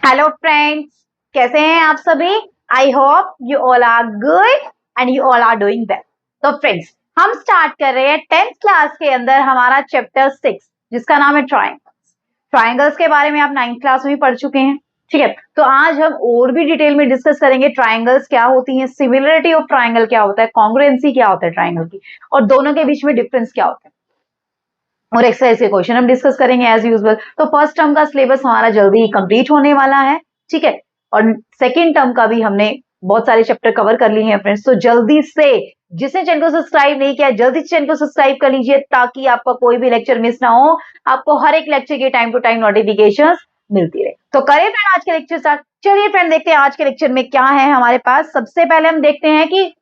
Hello friends, कैसे हैं आप सभी। I hope you all are good and you all are doing well. तो फ्रेंड्स, हम स्टार्ट कर रहे हैं 10th क्लास के अंदर हमारा चैप्टर 6 जिसका नाम है ट्राइंगल्स। ट्राइंगल्स के बारे में आप 9th क्लास में भी पढ़ चुके हैं। ठीक है, तो आज हम और भी डिटेल में डिस्कस करेंगे ट्राइंगल्स क्या होती हैं, सिमिलरिटी ऑफ ट्राइंगल क्या होता है, कॉन्ग्रुएंसी क्या होता है ट्राइंगल की, और दोनों के बीच में डिफरेंस क्या होता है, और एक्सरसाइज के क्वेश्चन हम डिस्कस करेंगे एज यूजुअल। तो फर्स्ट टर्म का सिलेबस हमारा जल्दी ही कंप्लीट होने वाला है। ठीक है, और सेकेंड टर्म का भी हमने बहुत सारे चैप्टर कवर कर लिए हैं फ्रेंड्स। तो जल्दी से जिसने चैनल को सब्सक्राइब नहीं किया जल्दी से चैनल को सब्सक्राइब कर लीजिए ताकि आपका कोई भी लेक्चर मिस ना हो, आपको हर एक लेक्चर के टाइम टू टाइम नोटिफिकेशन मिलती रहे। तो करें फ्रेंड आज के लेक्चर स्टार्ट। चलिए फ्रेंड, देखते हैं आज के लेक्चर में क्या है हमारे पास। सबसे पहले हम देखते हैं कि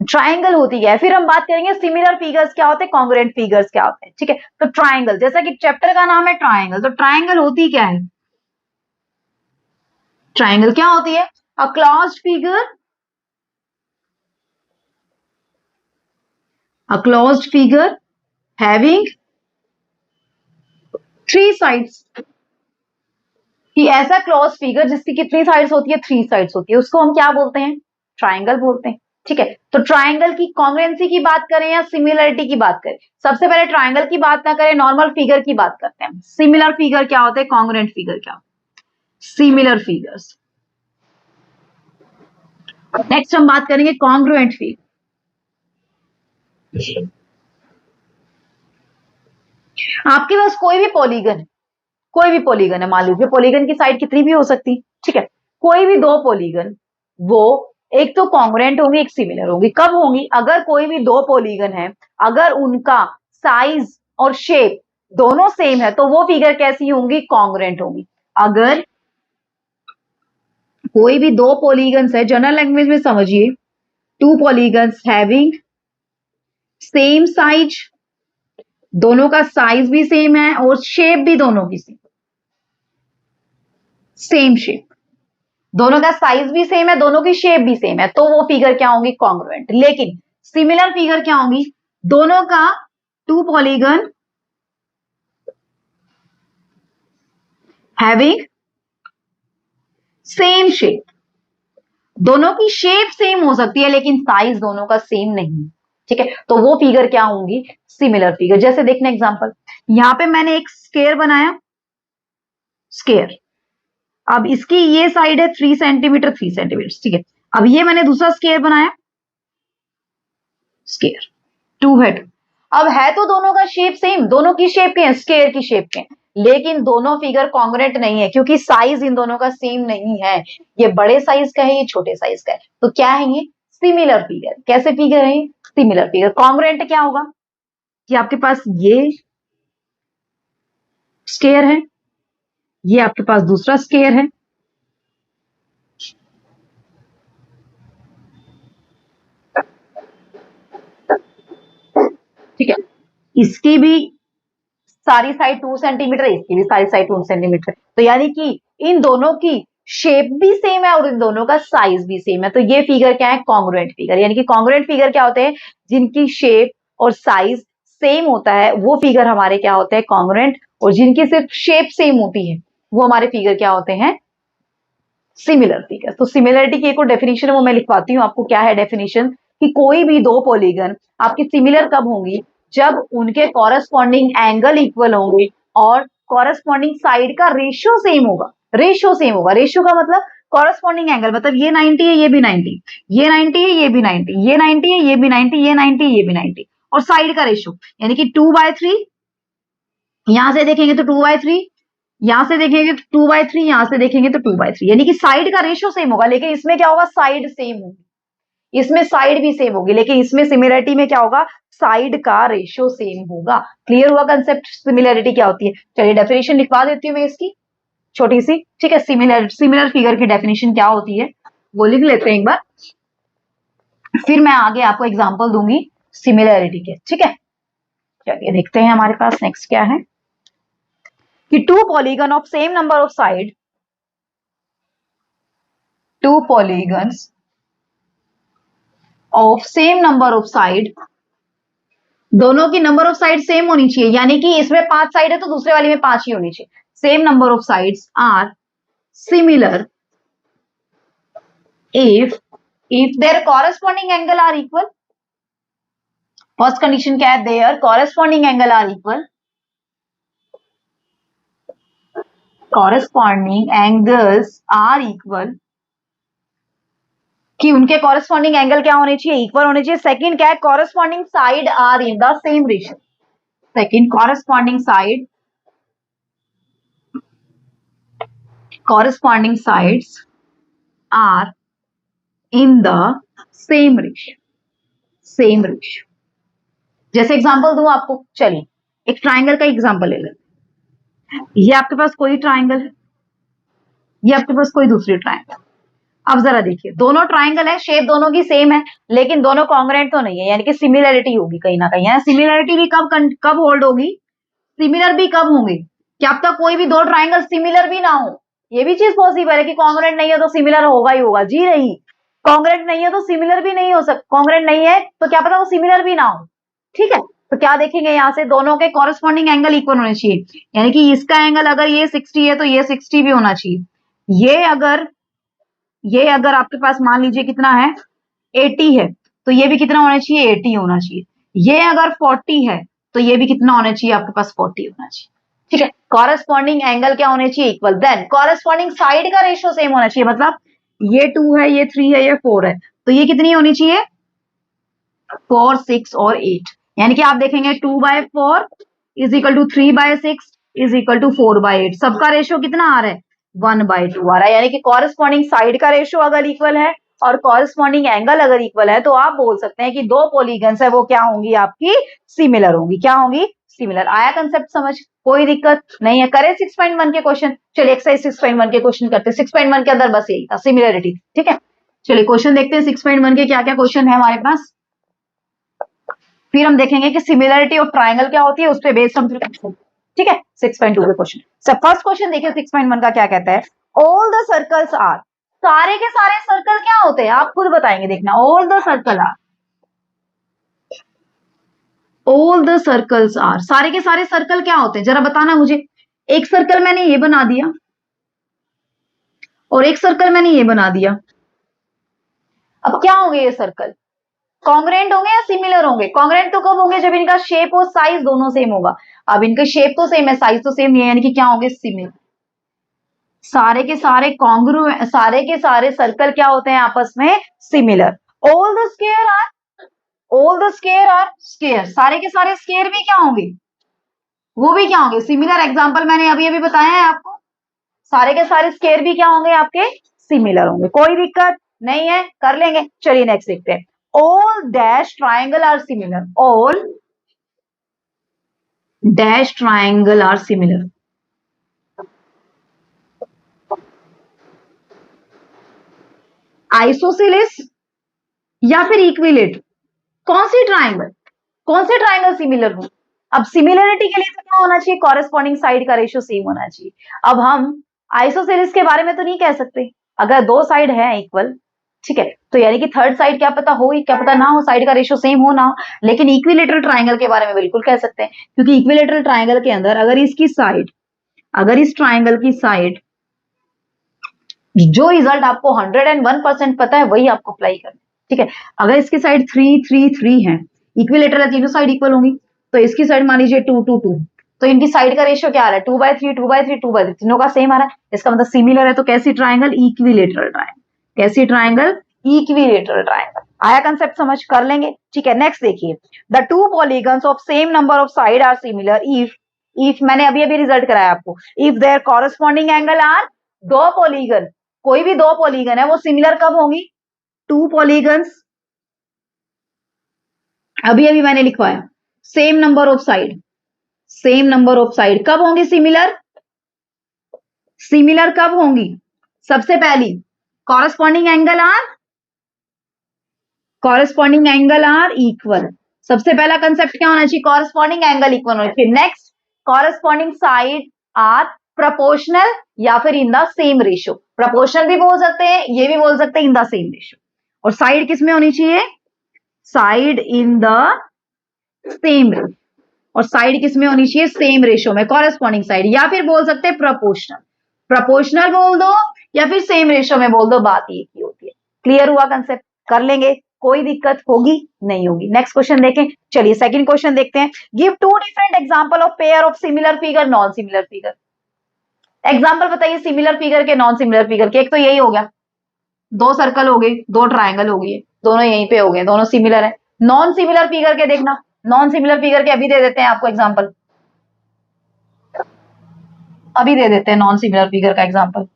ट्राइंगल होती है, फिर हम बात करेंगे सिमिलर फिगर्स क्या होते हैं, कॉन्ग्रुएंट फिगर्स क्या होते हैं। ठीक है, तो ट्राइंगल, जैसा कि चैप्टर का नाम है ट्राइंगल, तो ट्राइंगल होती क्या है। ट्राइंगल क्या होती है, a closed figure, a closed figure having three sides. कि ऐसा क्लोज फिगर जिसकी कितनी साइड्स होती है, थ्री साइड्स होती है, उसको हम क्या बोलते हैं, ट्राइंगल बोलते हैं। ठीक है, तो ट्राइंगल की कॉन्ग्रुएंसी की बात करें या सिमिलरिटी की बात करें, सबसे पहले ट्राइंगल की बात ना करें, नॉर्मल फिगर की बात करते हैं। सिमिलर फिगर क्या होते हैं, कॉन्ग्रुएंट फिगर क्या होते हैं, सिमिलर फिगर्स। नेक्स्ट हम बात करेंगे कॉन्ग्रुएंट फिगर। आपके पास कोई भी पॉलीगन, कोई भी पॉलीगन है, मान लीजिए पॉलीगन की साइड कितनी भी हो सकती, ठीक है, कोई भी दो पॉलीगन, वो एक तो कॉन्ग्रुएंट होंगी एक सिमिलर होंगी। कब होंगी, अगर कोई भी दो पॉलीगन है, अगर उनका साइज और शेप दोनों सेम है तो वो फिगर कैसी होंगी, कॉन्ग्रुएंट होंगी। अगर कोई भी दो पॉलीगन्स है, जनरल लैंग्वेज में समझिए, to polygons having same size, दोनों का साइज भी सेम है और शेप भी दोनों की सेम, सेम शेप, दोनों का साइज भी सेम है, दोनों की शेप भी सेम है, तो वो फिगर क्या होंगी, कॉन्ग्रुएंट। लेकिन सिमिलर फिगर क्या होंगी, दोनों का two polygon having same shape, दोनों की शेप सेम हो सकती है लेकिन साइज दोनों का सेम नहीं। ठीक है, तो वो फिगर क्या होंगी, सिमिलर फिगर। जैसे देखना एग्जांपल, यहां पे मैंने एक स्क्वायर बनाया, स्क्वायर, अब इसकी ये साइड है 3 सेंटीमीटर 3 सेंटीमीटर, ठीक है। अब ये मैंने दूसरा स्क्वायर बनाया, स्क्वायर, टू है टू। अब है तो दोनों का शेप सेम, दोनों की शेप के हैं, स्क्वायर की शेप के हैं, लेकिन दोनों फिगर कॉन्ग्रुएंट नहीं है क्योंकि साइज इन दोनों का सेम नहीं है। ये बड़े साइज का है, ये छोटे साइज का है, तो क्या है ये, सिमिलर फिगर। कैसे फिगर है, सिमिलर फिगर। कॉन्ग्रुएंट क्या होगा कि आपके पास ये स्क्वायर है, ये आपके पास दूसरा स्क्वायर है, ठीक है, इसकी भी सारी साइड 2 सेंटीमीटर है, इसकी भी सारी साइड 2 सेंटीमीटर, तो यानी कि इन दोनों की शेप भी सेम है और इन दोनों का साइज भी सेम है, तो ये फिगर क्या है, कॉन्ग्रुएंट फिगर। यानी कि कॉन्ग्रुएंट फिगर क्या होते हैं, जिनकी शेप और साइज सेम होता है वो फिगर हमारे क्या होते हैं, कॉन्ग्रुएंट। और जिनकी सिर्फ शेप सेम होती है वो हमारे फिगर क्या होते हैं, सिमिलर फिगर। तो सिमिलरिटी की एक और डेफिनेशन है, वो मैं लिखवाती हूँ आपको। क्या है डेफिनेशन, कि कोई भी दो पॉलीगन आपकी सिमिलर कब होंगी, जब उनके कॉरेस्पॉन्डिंग एंगल इक्वल होंगे और कॉरेस्पॉन्डिंग साइड का रेशियो सेम होगा। रेशियो सेम होगा, रेशियो का मतलब कॉरेस्पॉन्डिंग एंगल, मतलब ये 90 है ये भी 90, ये 90 है ये भी 90, ये 90 है ये भी 90, ये 90 है ये भी 90, और साइड का रेशियो यानी कि 2/3, यहां से देखेंगे तो 2/3, यहां से देखेंगे तो 2/3, यहां से देखेंगे तो 2/3, यानी कि साइड का रेशियो सेम होगा। लेकिन इसमें क्या होगा, साइड सेम होगी, इसमें साइड भी सेम होगी, लेकिन इसमें सिमिलरिटी में क्या होगा, साइड का रेशियो सेम होगा। क्लियर हुआ कंसेप्ट, सिमिलरिटी क्या होती है। चलिए डेफिनेशन लिखवा देती हूँ मैं इसकी छोटी सी, ठीक है। सिमिलर सिमिलर फिगर की डेफिनेशन क्या होती है वो लिख लेते हैं एक बार, फिर मैं आगे आपको एग्जांपल दूंगी सिमिलरिटी के, ठीक है। चलिए देखते हैं हमारे पास नेक्स्ट क्या है, कि two polygon of same number of side, two polygons of same number of side, दोनों की नंबर ऑफ साइड सेम होनी चाहिए, यानी कि इसमें 5 साइड है तो दूसरे वाली में 5 ही होनी चाहिए। Same number of sides are similar if their corresponding angle are equal. First condition क्या है? Their corresponding angle are equal. Corresponding angles are equal, कि उनके कॉरेस्पॉन्डिंग एंगल क्या होने चाहिए? इक्वल होने चाहिए. सेकंड क्या है? Corresponding side are in the same ratio. Second, corresponding sides are in the same ratio. जैसे एग्जांपल दूं आपको, चलिए एक ट्राइंगल का एग्जांपल ले लेते हैं. ये आपके पास कोई ट्राइंगल है, ये आपके पास कोई दूसरी ट्राइंगल. अब जरा देखिए, दोनों ट्राइंगल है, शेप दोनों की सेम है, लेकिन दोनों कॉन्ग्रुएंट तो नहीं है, यानी कि सिमिलरिटी होगी कहीं ना कहीं. सिमिलरिटी भी कब होल्ड होगी? सिमिलर भी कब होंगे? क्या अब तक कोई भी दो ट्राइंगल सिमिलर भी ना हो? ये भी चीज पॉसिबल है कि कॉन्ग्रुएंट नहीं है तो सिमिलर होगा ही होगा. जी नहीं, कॉन्ग्रुएंट नहीं है तो सिमिलर भी नहीं हो सकता. कॉन्ग्रुएंट नहीं है तो क्या पता वो सिमिलर भी ना हो. ठीक है, तो क्या देखेंगे यहाँ से? दोनों के कॉरेस्पॉन्डिंग एंगल इक्वल होने चाहिए, यानी कि इसका एंगल अगर ये 60 है तो ये 60 भी होना चाहिए. ये अगर आपके पास मान लीजिए कितना है, 80 है, तो ये भी कितना होना चाहिए? 80 होना चाहिए. ये अगर 40 है तो ये भी कितना होना चाहिए? आपके पास 40 होना चाहिए. ठीक है, कॉरेस्पॉन्डिंग एंगल क्या होने चाहिए? इक्वल. देन कॉरेस्पॉन्डिंग साइड का रेशियो सेम होना चाहिए. मतलब ये 2 है, ये 3 है, ये 4 है, तो ये कितनी होनी चाहिए? 4, 6 और 8. यानी कि आप देखेंगे 2/4 is equal to 3/6 is equal to 4/8. सबका रेशियो कितना आ रहा है? 1/2 आ रहा है. यानी कि कॉरेस्पॉन्डिंग साइड का रेशियो अगर इक्वल है और कॉरेस्पॉन्डिंग एंगल अगर इक्वल है, तो आप बोल सकते हैं कि दो पॉलीगन्स है वो क्या होंगी? आपकी सिमिलर होंगी. क्या होंगी? सिमिलर. आया कंसेप्ट समझ? कोई दिक्कत नहीं है. करें 6.1 के क्वेश्चन. चलिए एक्सरसाइज 6.1 के क्वेश्चन करते हैं. 6.1 के अंदर बस यही था, सिमिलरिटी. ठीक है, चलिए क्वेश्चन देखते हैं 6.1 के क्या क्या क्वेश्चन है हमारे पास. फिर हम देखेंगे कि सिमिलरिटी ऑफ ट्राइंगल क्या होती है, उस पे बेस्ड हम. ठीक है, 6.2 के क्वेश्चन. सब फर्स्ट क्वेश्चन देखिए 6.1 का क्या कहता है. All the circles are. सारे के सारे सर्कल क्या होते हैं? आप खुद बताएंगे, देखना. All the circle are. All the circles are. सारे के सारे सर्कल क्या होते हैं? जरा बताना मुझे. एक सर्कल मैंने ये बना दिया और एक सर्कल मैंने ये बना दिया. अब क्या होंगे ये सर्कल? कॉन्ग्रुएंट होंगे या सिमिलर होंगे? कॉन्ग्रुएंट तो कब होंगे? जब इनका शेप और साइज दोनों सेम होगा. अब इनका शेप तो सेम है, साइज तो सेम नहीं है, यानी कि क्या होंगे? सिमिलर. सारे के सारे सारे के सारे सर्कल क्या होते हैं? आपस में सिमिलर. All the square. सारे के सारे स्क्वायर भी क्या होंगे? वो भी क्या होंगे? सिमिलर. एग्जांपल मैंने अभी अभी बताया है आपको. सारे के सारे स्क्वायर भी क्या होंगे? आपके सिमिलर होंगे. कोई दिक्कत नहीं है, कर लेंगे. चलिए नेक्स्ट देखते हैं. All dash triangle are similar. All dash triangle are similar. Isosceles या फिर इक्विलेटरल? कौन से ट्राइंगल सिमिलर हो? अब सिमिलरिटी के लिए तो क्या होना चाहिए? कॉरेस्पॉन्डिंग साइड का रेशियो सेम होना चाहिए. अब हम आइसोसेलेस के बारे में तो नहीं कह सकते. अगर दो साइड है इक्वल, ठीक है, तो यानी कि थर्ड साइड क्या पता हो, क्या पता ना हो, साइड का रेशियो सेम हो ना हो. लेकिन इक्विलेटरल ट्राइंगल के बारे में बिल्कुल कह सकते हैं, क्योंकि इक्विलेटरल ट्राइंगल के अंदर अगर इस ट्राइंगल की साइड, जो रिजल्ट आपको 101% पता है वही आपको अप्लाई करना है. ठीक है, अगर इसकी साइड 3, 3, 3 है, इक्विलेटरल है, तीनों साइड इक्वल होंगी, तो इसकी साइड मान लीजिए 2, 2, 2, तो इनकी साइड का रेशियो क्या आ रहा है? 2/3, 2/3, 2/3, तीनों का सेम आ रहा है. इसका मतलब सिमिलर है. तो कैसी ट्राइंगल? Equilateral triangle. कैसी ट्राइंगल? Equilateral triangle. आया कंसेप्ट समझ? कर लेंगे. ठीक है, नेक्स्ट देखिए. The two polygons of same number of side are similar if मैंने अभी अभी रिजल्ट कराया आपको. If their corresponding angle are. दो पॉलीगन, कोई भी दो पॉलीगन है वो सिमिलर कब होंगी? टू पॉलीगन्स, अभी अभी मैंने लिखवाया, सेम नंबर ऑफ साइड कब होंगी सिमिलर? कब होंगी? सबसे पहली कॉरेस्पॉन्डिंग एंगल आर इक्वल. सबसे पहला कंसेप्ट क्या होना चाहिए? कॉरेस्पॉन्डिंग एंगल इक्वल होना चाहिए. Next, corresponding side are proportional या फिर in the same ratio. Proportional भी बोल सकते हैं, ये भी बोल सकते हैं इन द सेम रेशियो. और साइड किस में होनी चाहिए? Side in the same ratio. और साइड किस में होनी चाहिए? सेम रेशियो में. कॉरेस्पॉन्डिंग साइड, या फिर बोल सकते हैं प्रोपोर्शनल. प्रोपोर्शनल बोल दो या फिर सेम रेशियो में बोल दो, बात एक ही होती है। क्लियर हुआ कंसेप्ट? कर लेंगे, कोई दिक्कत होगी नहीं होगी। नेक्स्ट क्वेश्चन देखें। चलिए सेकंड क्वेश्चन देखते हैं। Give two different example of pair of similar figure non similar figure. Example बताइए सिमिलर फिगर के नॉन सिमिलर फिगर के। एक तो यही हो गया, दो सर्कल हो गए, दो ट्राइंगल हो गए, दोनों यहीं पे हो गए, दोनों सिमिलर है। नॉन सिमिलर फिगर के देखना, नॉन सिमिलर फिगर के अभी दे देते हैं आपको एग्जांपल, अभी दे देते हैं नॉन सिमिलर फिगर का एग्जांपल।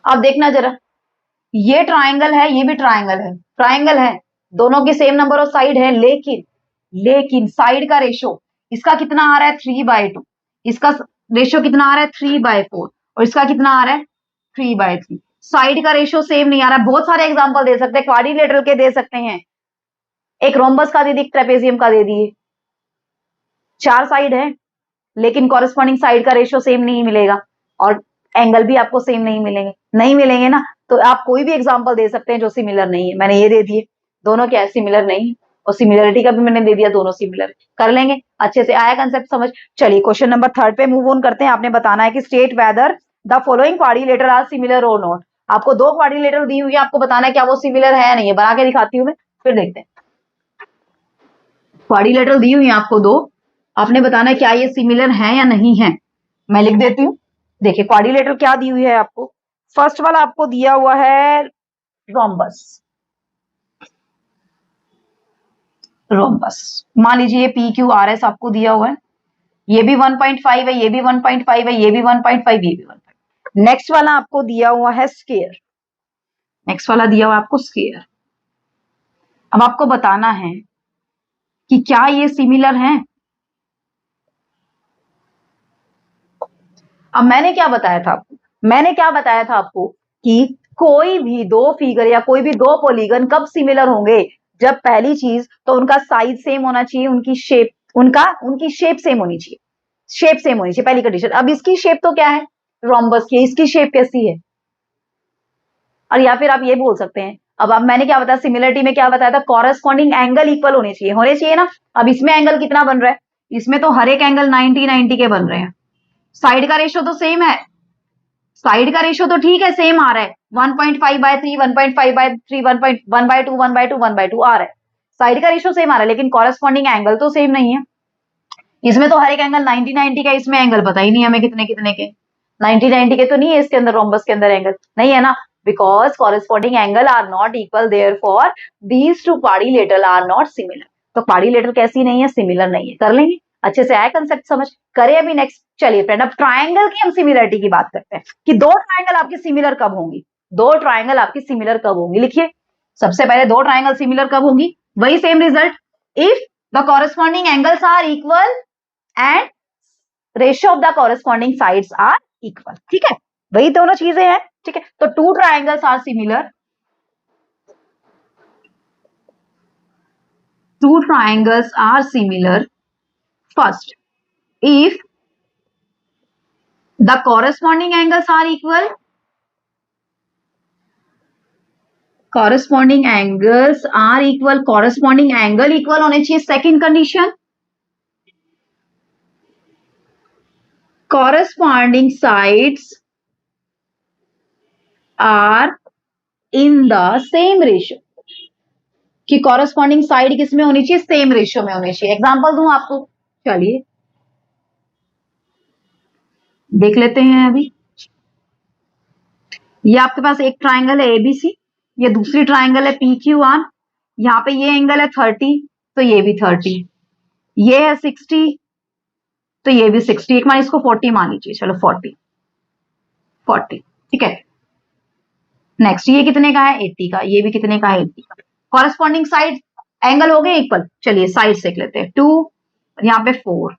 अब देखना जरा, ये ट्राइंगल है, ये भी ट्राइंगल है, ट्राइंगल है, दोनों की सेम नंबर ऑफ साइड है, लेकिन साइड का रेशो इसका कितना आ रहा है 3/2, इसका रेशो कितना आ रहा है 3/4, और इसका कितना आ रहा है 3/3। साइड का रेशो सेम नहीं आ रहा है। बहुत सारे एग्जांपल दे सकते हैं, क्वाड्रिलेटरल के दे सकते हैं, एक रोम्बस का दे दी, ट्रेपेजियम का दे दिए, 4 साइड है लेकिन कॉरेस्पॉन्डिंग साइड का रेशियो सेम नहीं मिलेगा और एंगल भी आपको सेम नहीं मिलेंगे, नहीं मिलेंगे ना, तो आप कोई भी एग्जांपल दे सकते हैं जो सिमिलर नहीं है। मैंने ये दे दिए, दोनों क्या है सिमिलर नहीं, और सिमिलरिटी का भी मैंने दे दिया, दोनों सिमिलर। कर लेंगे, अच्छे से आया कंसेप्ट समझ। चलिए क्वेश्चन नंबर 3 पे मूव ऑन करते हैं। आपने बताना है कि state whether the following quadrilateral are similar और नॉट। आपको दो क्वाड्रिलेटरल दी हुई है, आपको बताना है क्या वो सिमिलर है या नहीं है। बना के दिखाती हूँ मैं, फिर देखते हैं। क्वाड्रिलेटरल दी हुई है आपको दो, आपने बताना है क्या ये सिमिलर है या नहीं है। मैं लिख देती हूँ। देखिए क्वाड्रिलेटरल क्या दी हुई है आपको। फर्स्ट वाला आपको दिया हुआ है रोम्बस, रोम्बस मान लीजिए ये PQRS आपको दिया हुआ है, ये भी 1.5 है, ये भी 1.5 है, ये भी 1.5, ये भी 1.5। नेक्स्ट वाला आपको दिया हुआ है स्क्वायर, नेक्स्ट वाला दिया हुआ आपको स्क्वायर। अब आपको बताना है कि क्या ये सिमिलर हैं। अब मैंने क्या बताया था आपको, मैंने क्या बताया था आपको कि कोई भी दो फिगर या कोई भी दो पॉलीगन कब सिमिलर होंगे, जब पहली चीज तो उनका साइज सेम होना चाहिए, उनकी शेप, उनकी शेप सेम होनी चाहिए, शेप सेम होनी चाहिए, पहली कंडीशन। अब इसकी शेप तो क्या है रोम्बस की, इसकी शेप कैसी है। और या फिर आप ये बोल सकते हैं, अब मैंने क्या बताया सिमिलरिटी में, क्या बताया था कॉरेस्पॉन्डिंग एंगल इक्वल होने चाहिए, होने चाहिए ना। अब इसमें एंगल कितना बन रहा है, इसमें तो हर एक एंगल 90-90 के बन रहे हैं। साइड का रेशियो तो सेम है, साइड का रेशियो तो ठीक है सेम आ रहा है, 1.5/3 1.5/3 1.1/2 1/2 1/2 आ रहा है, साइड का रेशियो सेम आ रहा है, लेकिन कॉरेस्पॉन्डिंग एंगल तो सेम नहीं है। इसमें तो हर एक एंगल 90-90 का, इसमें एंगल पता ही नहीं हमें कितने कितने के, 90-90 के तो नहीं है इसके अंदर, रोम्बस के अंदर एंगल नहीं है ना, because corresponding angle are not equal, therefore these two quadrilateral are not similar. तो क्वाड्रिलेटरल कैसी नहीं है, सिमिलर नहीं है। कर लेंगे, अच्छे से आया कंसेप्ट समझ। करें अभी नेक्स्ट। चलिए फ्रेंड अब ट्राइंगल की हम सिमिलरिटी की बात करते हैं कि दो ट्राइंगल आपकी सिमिलर कब होंगी, दो ट्राइंगल आपकी सिमिलर कब होंगी। लिखिए सबसे पहले दो ट्राइंगल सिमिलर कब होंगी, वही same result, if the corresponding angles are equal and ratio of the corresponding sides are equal. ठीक है, वही दोनों चीजें हैं। ठीक है, तो two triangles are similar, two triangles are similar first if the corresponding angles are equal, corresponding angles are equal, corresponding angle equal होने चाहिए। second condition, corresponding sides are in the same ratio, कि corresponding side किसमें होनी चाहिए, same ratio में होनी चाहिए। Example दूं आपको, चलिए देख लेते हैं अभी। ये आपके पास एक ट्राइंगल है ABC, ये दूसरी ट्राइंगल है PQR, यहाँ पे ये एंगल है 30 तो ये भी 30, ये है 60 तो ये भी 60, एक मान इसको 40 मान लीजिए, चलो 40 ठीक है। नेक्स्ट ये कितने का है 80 का, ये भी कितने का है 80 का। कॉरेस्पॉन्डिंग साइड एंगल हो गए इक्वल। चलिए साइड देख लेते हैं, 2, यहाँ पे 4,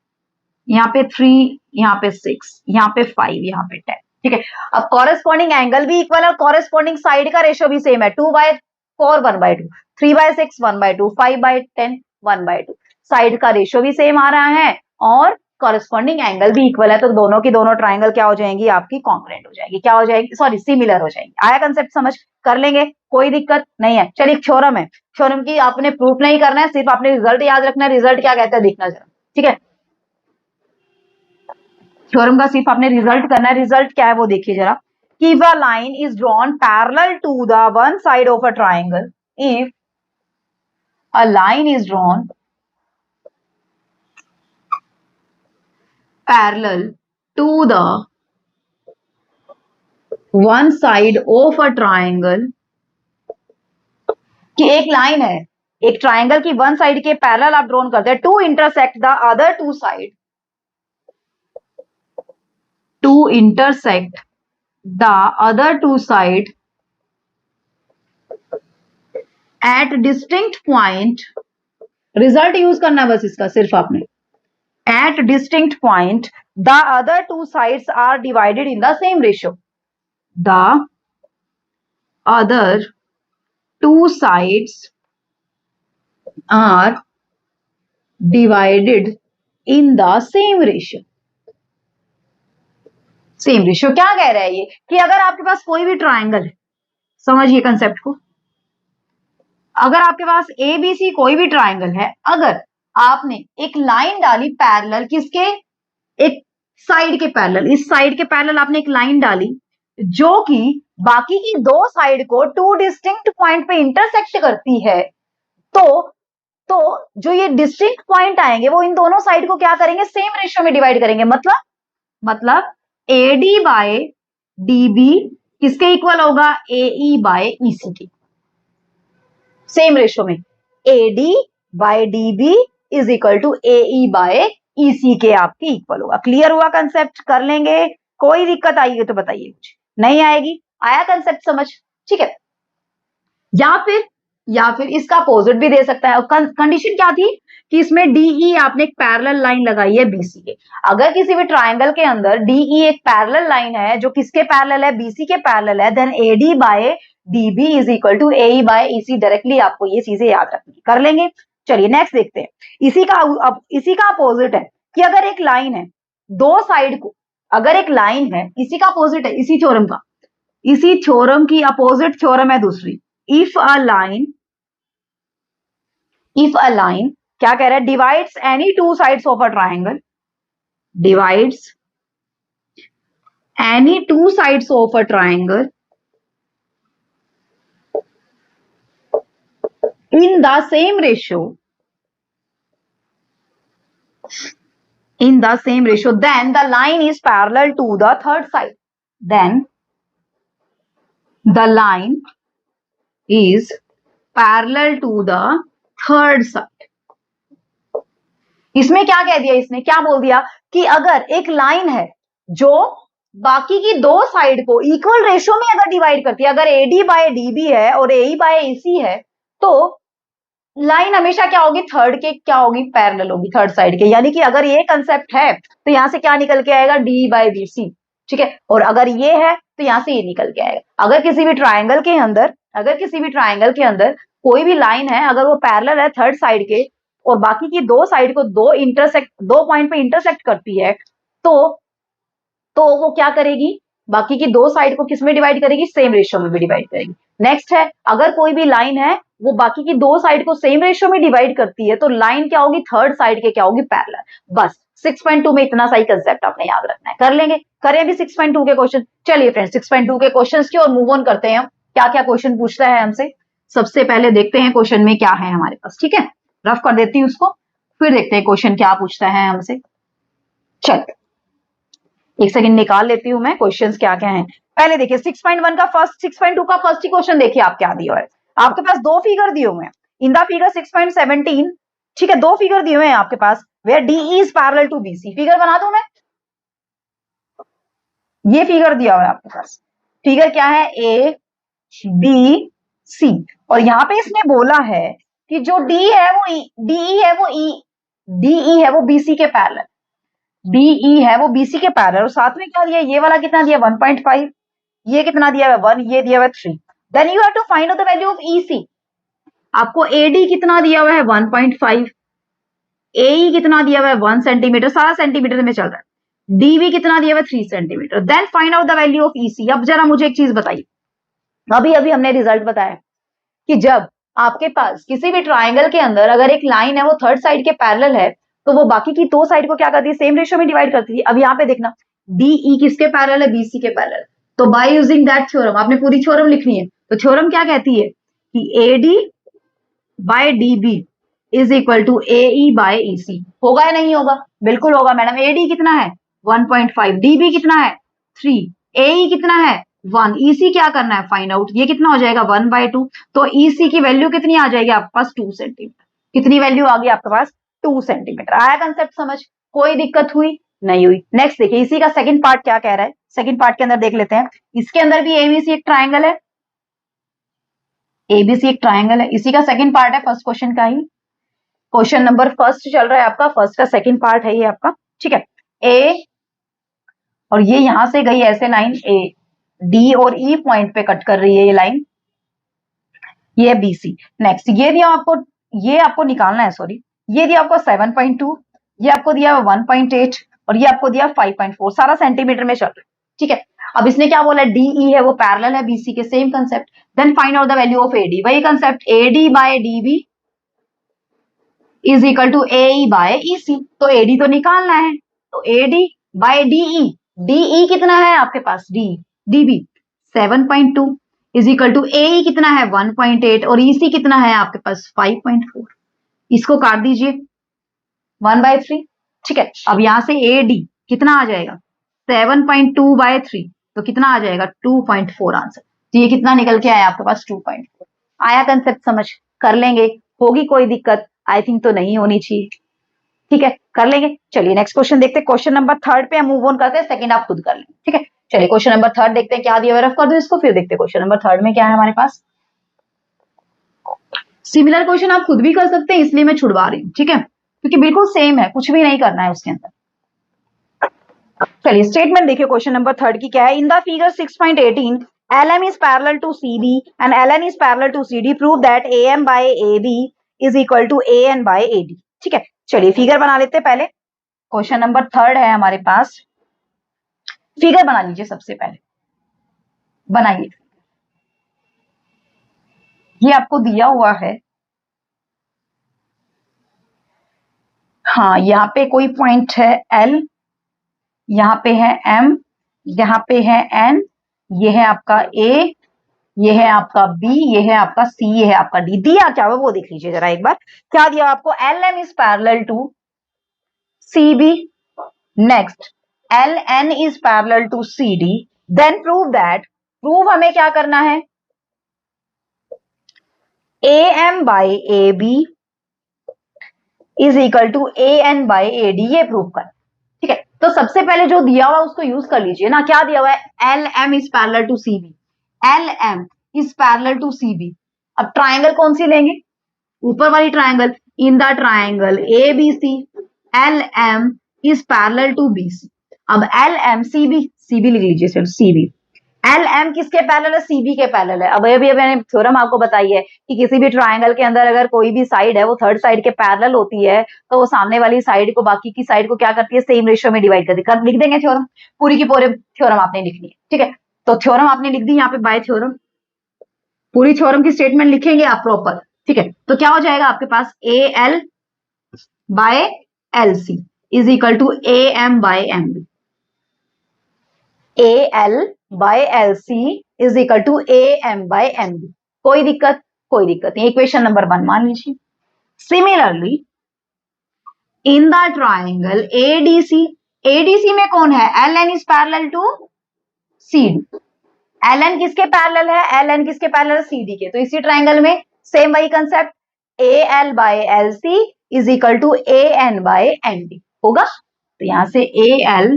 यहाँ पे 3, यहाँ पे 6, यहाँ पे 5, यहाँ पे 10। ठीक है, अब कॉरेस्पॉन्डिंग एंगल भी इक्वल है और कॉरेस्पॉन्डिंग साइड का रेशियो भी सेम है, 2/4 1/2, 3/6 1/2, 5/10 1/2। साइड का रेशियो भी सेम आ रहा है और कॉरेस्पॉन्डिंग एंगल भी इक्वल है, तो दोनों की दोनों ट्राइंगल क्या हो जाएंगी, आपकी कॉन्ग्रुएंट हो जाएगी, क्या हो जाएगी, सॉरी सिमिलर हो जाएंगी। आया कंसेप्ट समझ, कर लेंगे, कोई दिक्कत नहीं है। चलिए थ्योरम है, थ्योरम की आपने प्रूफ नहीं करना है, सिर्फ आपने रिजल्ट याद रखना है, रिजल्ट क्या कहता है देखना जरा, ठीक है। थ्योरम का सिर्फ आपने रिजल्ट करना है, रिजल्ट क्या है वो देखिए जरा, कि if a line is drawn parallel to the one side of a triangle, if a line is drawn parallel to the one side of a triangle, कि एक लाइन है, एक ट्राइंगल की वन साइड के पैरेलल आप drawn करते हैं, to intersect the other two side, to intersect the other two side at distinct point, result use करना है बस इसका सिर्फ आपने, at distinct point the other two sides are divided in the same ratio, the other two sides are divided in the same ratio, same ratio. क्या कह रहा है ये, कि अगर आपके पास कोई भी ट्राइंगल है, समझिए कंसेप्ट को, अगर आपके पास ए बी सी कोई भी ट्राइंगल है, अगर आपने एक लाइन डाली पैरेलल किसके, एक साइड के पैरेलल, इस साइड के पैरेलल आपने एक लाइन डाली जो कि बाकी की दो साइड को टू डिस्टिंक्ट पॉइंट पे इंटरसेक्ट करती है, तो जो ये डिस्टिंक्ट पॉइंट आएंगे वो इन दोनों साइड को क्या करेंगे, सेम रेशियो में डिवाइड करेंगे। मतलब AD बाय DB किसके इक्वल होगा, AE बाय EC के, सेम रेशियो में AD by DB is equal to AE by EC के आपके इक्वल होगा। क्लियर हुआ कंसेप्ट, कर लेंगे, कोई दिक्कत आएगी तो बताइए, मुझे नहीं आएगी, आया कंसेप्ट समझ, ठीक है। या फिर इसका अपोजिट भी दे सकता है। कंडीशन क्या थी कि इसमें DE आपने एक पैरेलल लाइन लगाई है BC के, अगर किसी भी ट्राइंगल के अंदर DE एक पैरेलल लाइन है जो किसके पैरेलल है, BC के पैरेलल है, then AD by DB is equal to AE by EC, directly आपको ये चीजें याद रखनी, कर लेंगे। चलिए नेक्स्ट देखते हैं, इसी का अपोजिट है कि अगर एक लाइन है दो साइड को, अगर एक लाइन है, इसी का अपोजिट है, इसी थ्योरम की अपोजिट थ्योरम है दूसरी, इफ अ लाइन क्या कह रहा है, divides any two sides of a triangle, divides any two sides of a triangle in the same ratio, then the line is parallel to the third side, then the line is parallel to the third side। इसमें क्या कह दिया, इसने क्या बोल दिया कि अगर एक लाइन है जो बाकी की दो साइड को इक्वल रेशियो में अगर डिवाइड करती है, अगर AD बाय DB है और AE बाय EC है, तो लाइन हमेशा क्या होगी, थर्ड के क्या होगी, पैरेलल होगी थर्ड साइड के। यानी कि अगर ये कंसेप्ट है तो यहां से क्या निकल के आएगा, D बाय BC, ठीक है। और अगर ये है तो यहां से ये निकल के आएगा। अगर किसी भी ट्राइंगल के अंदर कोई भी लाइन है, अगर वो पैरेलल है थर्ड साइड के और बाकी की दो साइड को दो पॉइंट पे इंटरसेक्ट करती है, तो वो क्या करेगी, बाकी की दो साइड को किसमें डिवाइड करेगी, सेम रेशियो में भी डिवाइड करेगी। नेक्स्ट है, अगर कोई भी लाइन है वो बाकी की दो साइड को सेम रेशियो में डिवाइड करती है, तो लाइन क्या होगी, थर्ड साइड के क्या होगी, पैरेलल। बस 6.2 में इतना सा ही कंसेप्ट आपने याद रखना है, कर लेंगे, करें भी 6.2 के क्वेश्चन। चलिए फ्रेंड्स 6.2 के क्वेश्चंस की और मूव ऑन करते हैं, क्या क्या क्वेश्चन पूछता है हमसे। सबसे पहले देखते हैं क्वेश्चन में क्या है हमारे पास, ठीक है, रफ कर देती हूँ उसको, फिर देखते हैं क्वेश्चन क्या पूछता है हमसे। चल एक सेकंड निकाल लेती हूं मैं, क्वेश्चंस क्या क्या हैं। पहले देखिए 6.1 का फर्स्ट, 6.2 का फर्स्ट ही क्वेश्चन देखिए आप क्या दिया है। आपके पास दो फिगर दिए हुए हैं, इन द फिगर 6.17, ठीक है, दो फिगर दिए हुए हैं आपके पास, where DE is parallel to BC। Figure बना दूं मैं, ये फिगर दिया हुआ है आपके पास, फिगर क्या है, ABC, और यहां पे इसने बोला है कि जो DE है वो BC के पैरेलल, DE है वो BC के पैरेलल, और साथ में क्या दिया, ये वाला कितना दिया 1.5, ये कितना दिया है 1, ये दिया हुआ है 3। Then you have to find out the value of EC। आपको AD कितना दिया हुआ है 1.5, AE कितना दिया हुआ है 1 सेंटीमीटर, सारा सेंटीमीटर में चल रहा है। DB कितना दिया हुआ है 3 centimetre. Then find out the value of EC। अब जरा मुझे एक चीज बताइए, अभी अभी हमने रिजल्ट बताया कि जब आपके पास किसी भी ट्राइंगल के अंदर अगर एक लाइन है वो थर्ड साइड के पैरेलल है तो वो बाकी की दो साइड को क्या करती है, सेम रेशियो में डिवाइड करती थी। अब यहाँ पे देखना DE किसके पैरेलल है, BC के पैरेलल। तो बाय यूजिंग दैट थ्योरम, आपने पूरी थ्योरम लिखनी है। तो थ्योरम क्या कहती है कि AD by DB is equal to AE by EC। होगा या नहीं होगा? बिल्कुल होगा मैडम। AD कितना है 1.5, DB कितना है 3, AE कितना है 1, EC क्या करना है फाइंड आउट, ये कितना हो जाएगा 1/2। तो EC की वैल्यू कितनी आ जाएगी आपके पास 2 सेंटीमीटर। कितनी वैल्यू आ गई आपके पास 2 सेंटीमीटर। आया कंसेप्ट समझ? कोई दिक्कत हुई नहीं हुई? नेक्स्ट देखिए इसी का सेकंड पार्ट क्या कह रहा है, सेकंड पार्ट के अंदर देख लेते हैं। इसके अंदर भी ABC एक ट्राइंगल है, ABC एक ट्राइंगल है। इसी का सेकंड पार्ट है फर्स्ट क्वेश्चन का ही। क्वेश्चन नंबर फर्स्ट चल रहा है आपका, फर्स्ट का सेकंड पार्ट है ये आपका, ठीक है। ए और ये यहां से गई ऐसे लाइन ए, डी और ई पॉइंट पे कट कर रही है ये लाइन, ये है BC। नेक्स्ट ये दिया आपको, ये आपको निकालना है, सॉरी ये दिया आपको 7.2, ये आपको दिया 1.8 और ये आपको दिया 5.4, सारा सेंटीमीटर में चल रहा है, ठीक है। अब इसने क्या बोला, DE है वो पैरेलल है BC के, same concept. Then find out the value of AD, वही concept, AD by DB is equal to AE by EC। तो AD तो निकालना है, तो AD बाय DE, DE कितना है आपके पास DB 7.2 is equal to AE कितना है 1.8 और EC कितना है आपके पास 5.4। इसको काट दीजिए 1/3, ठीक है। अब यहां से AD कितना आ जाएगा 7.2/3, तो कितना आ जाएगा 2.4 आंसर। तो ये कितना निकल के आया आपके पास 2.4। आया कंसेप्ट समझ? कर लेंगे, होगी कोई दिक्कत? आई थिंक तो नहीं होनी चाहिए, ठीक है, कर लेंगे। चलिए नेक्स्ट क्वेश्चन देखते हैं, क्वेश्चन नंबर थर्ड पे हम मूव ऑन करते हैं, सेकंड आप खुद कर लेंगे, ठीक है। चलिए क्वेश्चन नंबर थर्ड देखते हैं क्या दिया हुआ, रफ कर दो इसको, फिर देखते हैं क्वेश्चन नंबर थर्ड में क्या है हमारे पास। सिमिलर क्वेश्चन आप खुद भी कर सकते हैं, इसलिए मैं छुड़वा रही हूँ, ठीक है, क्योंकि बिल्कुल सेम है, कुछ भी नहीं करना है उसके अंदर। चलिए स्टेटमेंट देखिए क्वेश्चन नंबर थर्ड की क्या है। In the figure 6.18 LM is parallel to CB and LN is parallel to CD. Prove that AM by AB is equal to AN by AD। ठीक है, चलिए फिगर बना लेते हैं पहले। क्वेश्चन नंबर थर्ड है हमारे पास, फिगर बना लीजिए सबसे पहले, बनाइए। ये आपको दिया हुआ है, हाँ यहाँ पे कोई पॉइंट है L, यहाँ पे है M, यहाँ पे है N, ये है आपका A, ये है आपका B, ये है आपका C, ये है आपका D। दिया क्या हुआ वो देख लीजिए जरा एक बार, क्या दिया आपको, LM is parallel to CB, next LN is parallel to CD। Then prove that, prove हमें क्या करना है, AM by AB is equal to AN by AD, ये प्रूव कर, ठीक है। तो सबसे पहले जो दिया हुआ उसको यूज कर लीजिए ना, क्या दिया हुआ है LM is parallel to CB, LM is parallel to CB। अब ट्राइंगल कौन सी लेंगे, ऊपर वाली triangle, in the triangle ABC LM is parallel to BC। अब LM CB लिख लीजिए, चलो CB, LM किसके पैरेलल है, CB के पैरेलल है। अब अभी मैंने थ्योरम आपको बताई है कि किसी भी ट्राइंगल के अंदर अगर कोई भी साइड है वो थर्ड साइड के पैरेलल होती है तो वो सामने वाली साइड को बाकी की साइड को क्या करती है, सेम रेशियो में डिवाइड करती है। लिख देंगे थ्योरम, पूरी की पूरी थ्योरम आपने लिखनी है, ठीक है। तो थ्योरम आपने लिख दी यहाँ पे बाय थ्योरम, पूरी थ्योरम की स्टेटमेंट लिखेंगे आप प्रॉपर, ठीक है। तो क्या हो जाएगा आपके पास AL by LC is equal to AM by MB, AL by LC is equal to AM by MB। कोई दिक्कत? कोई दिक्कत नहीं। इक्वेशन नंबर 1 मान लीजिए। Similarly in the triangle ADC में कौन है, LN is parallel to CD। LN किसके पैरेलल है, LN किसके पैरेलल है, CD के। तो इसी ट्राइंगल में सेम वही concept, AL by LC is equal to AN by ND होगा। तो यहां से AL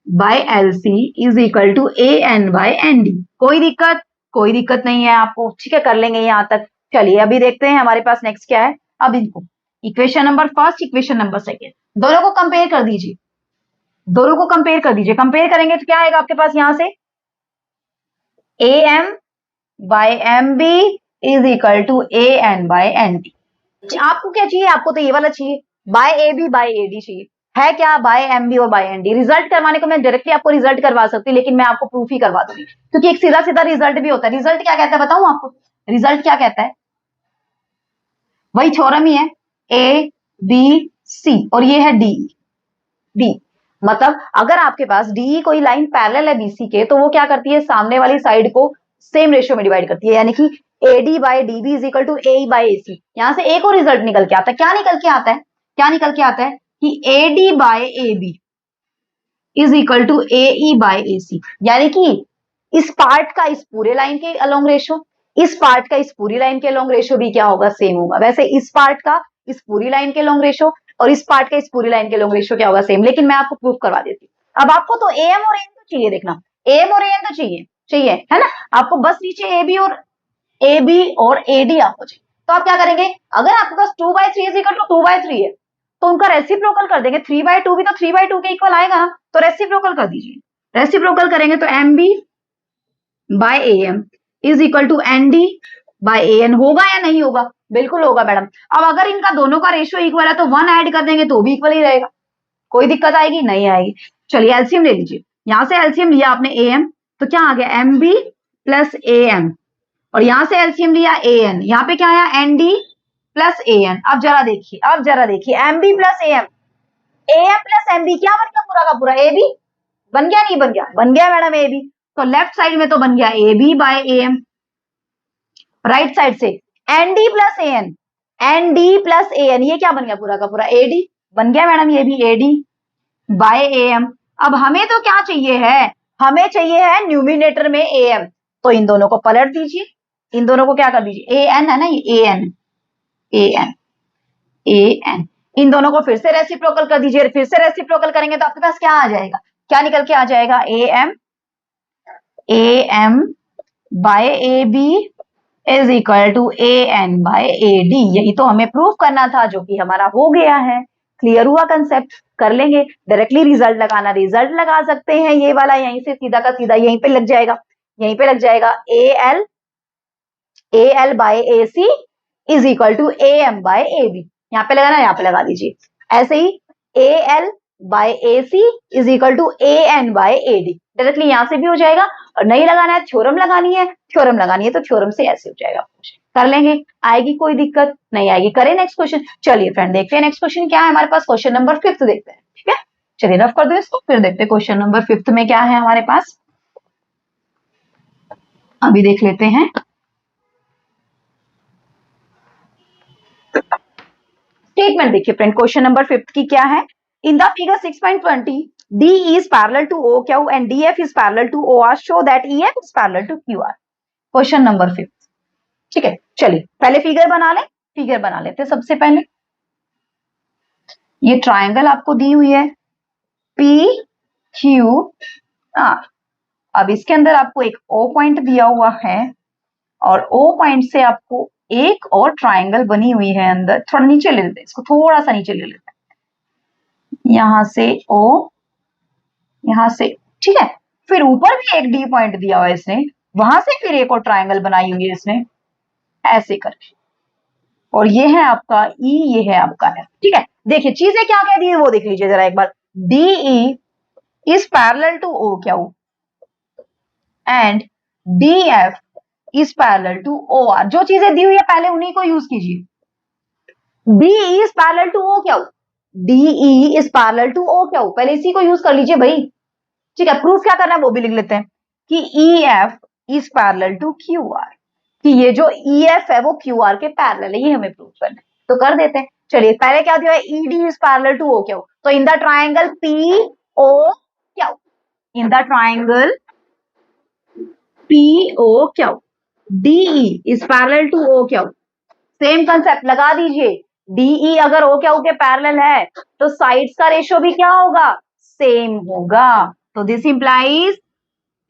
by LC is equal to AN by ND। कोई दिक्कत? कोई दिक्कत नहीं है आपको, ठीक है, कर लेंगे यहां तक। चलिए अभी देखते हैं हमारे पास नेक्स्ट क्या है। अब इनको equation number first, equation number second, दोनों को कंपेयर कर दीजिए, दोनों को कंपेयर कर दीजिए। कंपेयर करेंगे तो क्या आएगा आपके पास, यहां से AM by MB is equal to AN by ND। आपको क्या चाहिए, आपको तो ये वाला चाहिए, by A B by A D चाहिए, है क्या बाय एम बी और बाय एन डी। रिजल्ट करवाने को मैं डायरेक्टली आपको रिजल्ट करवा सकती हूँ, लेकिन मैं आपको प्रूफ ही करवा दूंगी, क्योंकि एक सीधा सीधा रिजल्ट भी होता है। रिजल्ट क्या कहता है बताऊं आपको, रिजल्ट क्या कहता है, वही थ्योरम ही है, ए बी सी और ये है डी डी। मतलब अगर आपके पास डी कोई लाइन पैरेलल है बीसी के, तो वो क्या करती है, सामने वाली साइड को सेम रेशियो में डिवाइड करती है, यानी कि AD by DB is equal to A by AC. यहां से एक और रिजल्ट निकल के आता है, क्या निकल के आता है, क्या निकल के आता है कि AD by A B is equal to A E by A C, यानी कि इस पार्ट का इस पूरे लाइन के अलोंग रेशो, इस पार्ट का इस पूरी लाइन के अलोंग रेशो भी क्या होगा, सेम होगा। वैसे इस पार्ट का इस पूरी लाइन के अलोंग रेशो और इस पार्ट का इस पूरी लाइन के अलोंग रेशो क्या होगा, सेम। लेकिन मैं आपको प्रूफ करवा देती हूँ। अब आपको तो एम और एन तो चाहिए, देखना एम और एन तो चाहिए चाहिए है ना, आपको बस नीचे ए बी और ए डी आपको चाहिए। तो आप क्या करेंगे, अगर आपके पास 2/3 इज इक्वल टू 2/3 है, तो उनका रेसिप्रोकल कर देंगे। 3/2 भी तो 3/2 के इक्वल आएगा ना, तो रेसिप्रोकल कर दीजिए। रेसिप्रोकल करेंगे तो M B by A M is equal to N D by A N, होगा या नहीं होगा, बिल्कुल होगा मैडम। अब अगर इनका दोनों का रेशियो इक्वल है तो 1 ऐड कर देंगे तो भी इक्वल ही रहेगा, कोई दिक्कत आएगी नहीं आएगी। चलिए एलसीएम ले लीजिए, यहां से एलसीएम लिया आपने ए एम, तो क्या आ गया M B plus A M, और यहां से एलसीएम लिया ए एन, यहाँ पे क्या आया N D plus A N. अब जरा देखिए, अब जरा देखिए, M B plus A M plus M B क्या बन गया, पूरा का पूरा ए बी बन गया, नहीं बन गया, बन गया मैडम ए बी। तो लेफ्ट साइड में तो बन गया A B by A M, right side से N D plus A N, N D plus A N, ये क्या बन गया पूरा का पूरा ए डी बन गया मैडम, ये भी A D by A M. अब हमें तो क्या चाहिए है, हमें चाहिए है न्यूमिनेटर में ए एम, तो इन दोनों को पलट दीजिए, इन दोनों को क्या कर दीजिए, ए एन है ना, ये A N A N A N, इन दोनों को फिर से रेसिप्रोकल कर दीजिए। फिर से रेसिप्रोकल करेंगे तो आपके पास क्या आ जाएगा, क्या निकल के आ जाएगा, A M by A B is equal to A N by A D. यही तो हमें प्रूफ करना था, जो कि हमारा हो गया है। क्लियर हुआ कंसेप्ट, कर लेंगे डायरेक्टली रिजल्ट लगाना, रिजल्ट लगा सकते हैं ये वाला, यहीं से सीधा का सीधा यहीं पे लग जाएगा, यहीं पे लग जाएगा, A L by A C is equal to A M by A B, यहाँ पे लगाना, यहाँ पे लगा दीजिए। ऐसे ही A L by A C is equal to A N by A D, directly यहां से भी हो जाएगा। और नहीं लगाना है, थ्योरम लगानी है, थ्योरम लगानी है तो थ्योरम से ऐसे हो जाएगा, कर लेंगे, आएगी कोई दिक्कत नहीं आएगी। करें नेक्स्ट क्वेश्चन, चलिए फ्रेंड देखते हैं नेक्स्ट क्वेश्चन क्या है हमारे पास, क्वेश्चन नंबर 5 देखते हैं, ठीक है। चलिए रफ कर दो इसको, फिर देखते हैं क्वेश्चन नंबर 5 में क्या है हमारे पास, अभी देख लेते हैं। स्टेटमेंट देखिए फ्रेंड, क्वेश्चन नंबर 5 की क्या है, in the figure 6.20 D is parallel to OQ and DF is parallel to OR, show that EF is parallel to QR। Question number 5, ठीक है। चलिए पहले फिगर बना लें, फिगर बना लेते हैं सबसे पहले। ये ट्रायंगल आपको दी हुई है PQR, अब इसके अंदर आपको एक O पॉइंट दिया हुआ है, और O पॉइंट से आपको एक और ट्रायंगल बनी हुई है अंदर, थोड़ा नीचे ले लेते हैं इसको, थोड़ा सा नीचे ले लेते हैं, यहां से O, यहां से, ठीक है। फिर ऊपर भी एक डी पॉइंट दिया हुआ है इसने, वहां से फिर एक और ट्रायंगल बनाई हुई है इसने, ऐसे करके, और ये है आपका ई, ये है आपका एफ, ठीक है। देखिए चीजें क्या कह दी है वो देख लीजिए जरा एक बार, DE is parallel to OQ and DF is parallel to OR। जो चीजें दी हुई है पहले उन्हीं को यूज कीजिए। DE is parallel to OQ, DE is parallel to OQ, पहले इसी को यूज कर लीजिए भाई, ठीक है। प्रूफ क्या करना है वो भी लिख लेते हैं कि EF is parallel to QR, कि ये जो EF है वो QR के पैरेलल है, ये हमें प्रूफ करना है, तो कर देते हैं। चलिए पहले क्या दिया है, ED is parallel to OQ, तो in the triangle POQ, in the triangle POQ DE is parallel to OQ, same concept लगा दीजिए। DE अगर OQ के पैरेलल है तो साइड्स का रेशियो भी क्या होगा, सेम होगा, तो this implies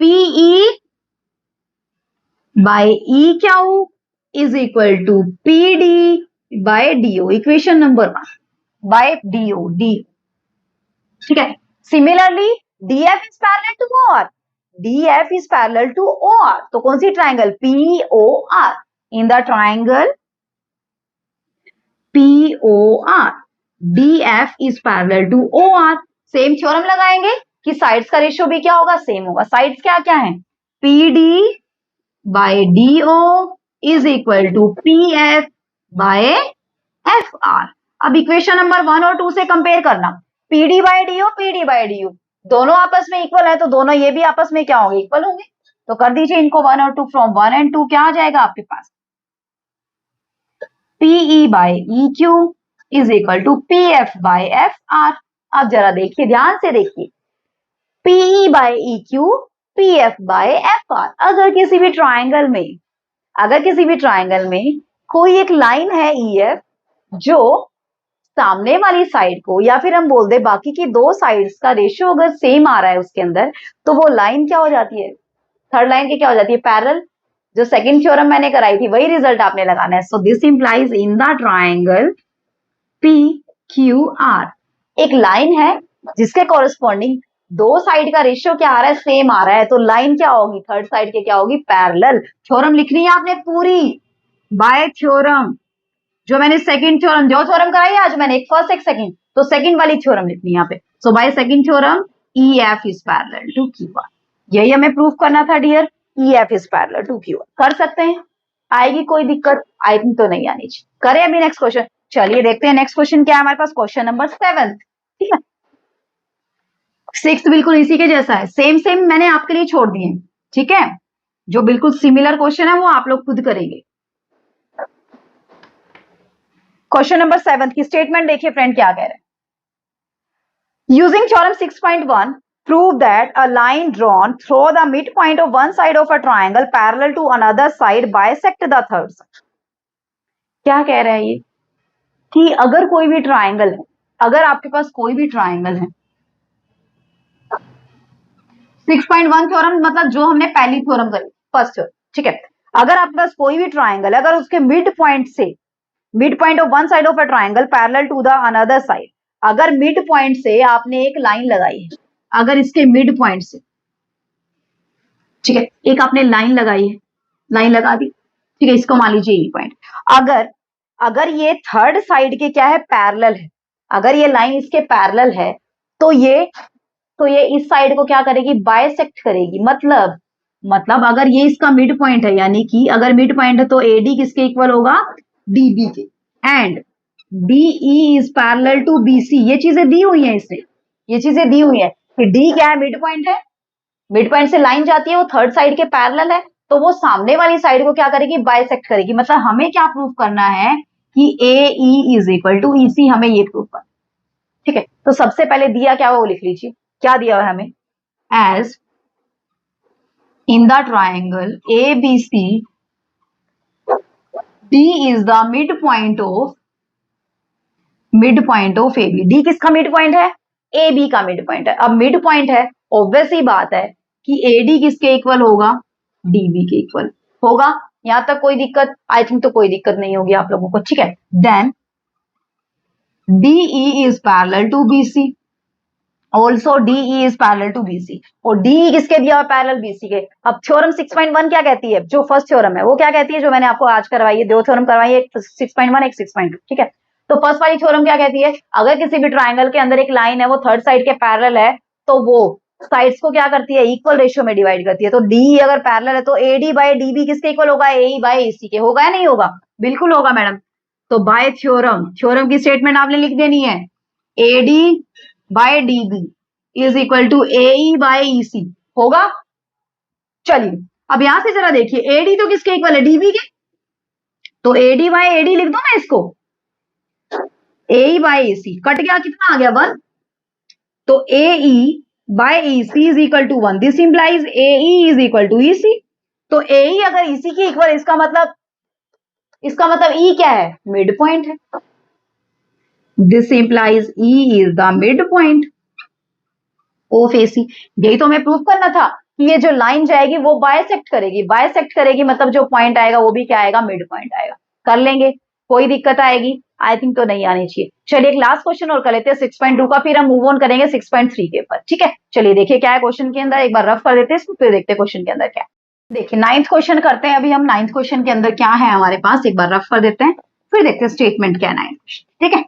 PE by EQ is equal to PD by DO, equation number 1 by DO, ठीक है। Similarly DF is parallel to OR, DF is parallel to OR, तो कौन सी triangle, POR, in the triangle POR DF is parallel to OR। Same theorem लगाएंगे कि sides का ratio भी क्या होगा, सेम होगा। साइड्स क्या क्या है, PD by DO is equal to PF by FR। अब इक्वेशन नंबर 1 और 2 से कंपेयर करना, PD बाय DO दोनों आपस में इक्वल है, तो दोनों ये भी आपस में क्या होंगे, इक्वल होंगे। तो कर दीजिए इनको 1 और 2, फ्रॉम 1 एंड 2 क्या आ जाएगा आपके पास, PE by EQ is equal to PF by FR। अब जरा देखिए, ध्यान से देखिए, PE by EQ PF by FR। अगर किसी भी ट्राइंगल में कोई एक लाइन है EF जो सामने वाली साइड को, या फिर हम बोल दे बाकी की दो साइड्स का रेशियो अगर सेम आ रहा है उसके अंदर, तो वो लाइन क्या हो जाती है, थर्ड लाइन की क्या हो जाती है, पैरेलल। जो सेकंड थ्योरम मैंने कराई थी वही रिजल्ट आपने लगाना है। So this implies in the triangle PQR एक लाइन है जिसके कॉरेस्पॉन्डिंग दो साइड का रेशियो क्या आ रहा है, सेम आ रहा है, तो लाइन क्या होगी, थर्ड साइड के क्या होगी, पैरेलल। थ्योरम लिखनी है आपने पूरी बाय थ्योरम, जो मैंने सेकंड थ्योरम, जो थ्योरम कराई है आज मैंने, एक फर्स्ट एक सेकंड, तो सेकंड वाली थ्योरम लिखनी है यहाँ पे। So by second theorem EF is parallel to QR। यही हमें प्रूफ करना था dear, EF is parallel to QR। कर सकते हैं, आएगी कोई दिक्कत, आई थिंक तो नहीं आनी चाहिए। करें अभी नेक्स्ट क्वेश्चन, चलिए देखते हैं नेक्स्ट क्वेश्चन क्या है हमारे पास, क्वेश्चन नंबर 7। ठीक है, 6 बिल्कुल इसी के जैसा है, सेम सेम मैंने आपके लिए छोड़ दिए। ठीक है, जो बिल्कुल सिमिलर क्वेश्चन है वो आप लोग खुद करेंगे। क्वेश्चन नंबर 7 की स्टेटमेंट देखिए फ्रेंड क्या कह रहे हैं, using theorem 6.1 prove that a line drawn through the midpoint of one side of a triangle parallel to another side bisect the third side। क्या कह रहा है ये, कि अगर कोई भी ट्राइंगल है, अगर आपके पास कोई भी ट्राइंगल है, 6.1 थ्योरम मतलब जो हमने पहली थ्योरम करी, फर्स्ट थ्योरम। ठीक है, अगर आपके पास कोई भी ट्राइंगल है, अगर उसके mid point of one side of a triangle parallel to the another side, अगर मिड पॉइंट से आपने एक लाइन लगाई है, अगर इसके मिड पॉइंट से, ठीक है, एक आपने लाइन लगाई है, लाइन लगा दी, ठीक है, इसको मान लीजिए ई पॉइंट। अगर ये थर्ड साइड के क्या है, पैरेलल है, अगर ये लाइन इसके पैरेलल है, तो ये इस साइड को क्या करेगी, बाइसेक्ट करेगी। मतलब अगर ये इसका मिड पॉइंट है, यानी कि अगर मिड पॉइंट है तो AD किसके इक्वल होगा, DB के, and DE is parallel to BC। ये चीजें दी हुई है इसमें, ये चीजें दी हुई है कि D क्या है, मिड पॉइंट है, मिड पॉइंट से लाइन जाती है, वो थर्ड साइड के पैरेलल है, तो वो सामने वाली साइड को क्या करेगी, बाइसेक्ट करेगी। मतलब हमें क्या प्रूव करना है कि AE is equal to EC, हमें ये प्रूव करना। ठीक है, तो सबसे पहले दिया क्या वो लिख लीजिए, क्या दिया है हमें, as in the triangle ABC D is the mid point of AB। D किसका मिड पॉइंट है, AB का मिड पॉइंट है। अब मिड पॉइंट है, ऑब्वियस ही बात है कि AD किसके इक्वल होगा, DB के इक्वल होगा। यहां तक कोई दिक्कत, आई थिंक तो कोई दिक्कत नहीं होगी आप लोगों को। ठीक है, then DE is parallel to BC, also DE is parallel to BC, और DE किसके दिया हुआ, पैरेलल BC के। अब थ्योरम 6.1 क्या कहती है, जो फर्स्ट थ्योरम है वो क्या कहती है, जो मैंने आपको आज करवाई है, दो थ्योरम करवाई है, एक 6.1 एक 6.2। ठीक है, तो फर्स्ट वाली थ्योरम क्या कहती है, अगर किसी भी ट्राइंगल के अंदर एक लाइन है, वो थर्ड साइड के पैरेलल है, तो वो साइड्स को क्या करती है, इक्वल रेशियो में डिवाइड करती है। तो DE अगर पैरेलल है तो AD बाय DB किसके इक्वल होगा, AE बाय AC के, होगा या नहीं होगा, बिल्कुल होगा मैडम। तो बाय थ्योरम की स्टेटमेंट आपने लिख देनी है, AD by DB is equal to AE by EC, होगा। चलिए अब यहां से जरा देखिए, AD तो किसके इक्वल है, DB के, तो AD बाय AD लिख दो ना इसको, AE बाय AC कट गया, कितना आ गया, 1, तो AE by EC is equal to 1। This implies AE is equal to EC। तो AE अगर EC की इक्वल, इसका मतलब E क्या है, मिड पॉइंट है। This implies E is the mid point of AC। यही तो हमें प्रूफ करना था कि ये जो लाइन जाएगी वो बाइसेक्ट करेगी, मतलब जो पॉइंट आएगा वो भी क्या आएगा, मिड पॉइंट आएगा। कर लेंगे, कोई दिक्कत आएगी, आई थिंक तो नहीं आनी चाहिए। चलिए एक लास्ट क्वेश्चन और कर लेते हैं 6.2 का, फिर हम मूव ऑन करेंगे 6.3 के ऊपर। ठीक है, चलिए देखिए क्या है क्वेश्चन के अंदर, एक बार रफ कर देते हैं इसको, फिर देखते हैं क्वेश्चन के अंदर क्या है। देखिए 9th क्वेश्चन करते हैं अभी हम, 9th क्वेश्चन के अंदर क्या है हमारे पास, एक बार रफ कर देते हैं, फिर देखते हैं स्टेटमेंट क्या है 9th क्वेश्चन। ठीक है,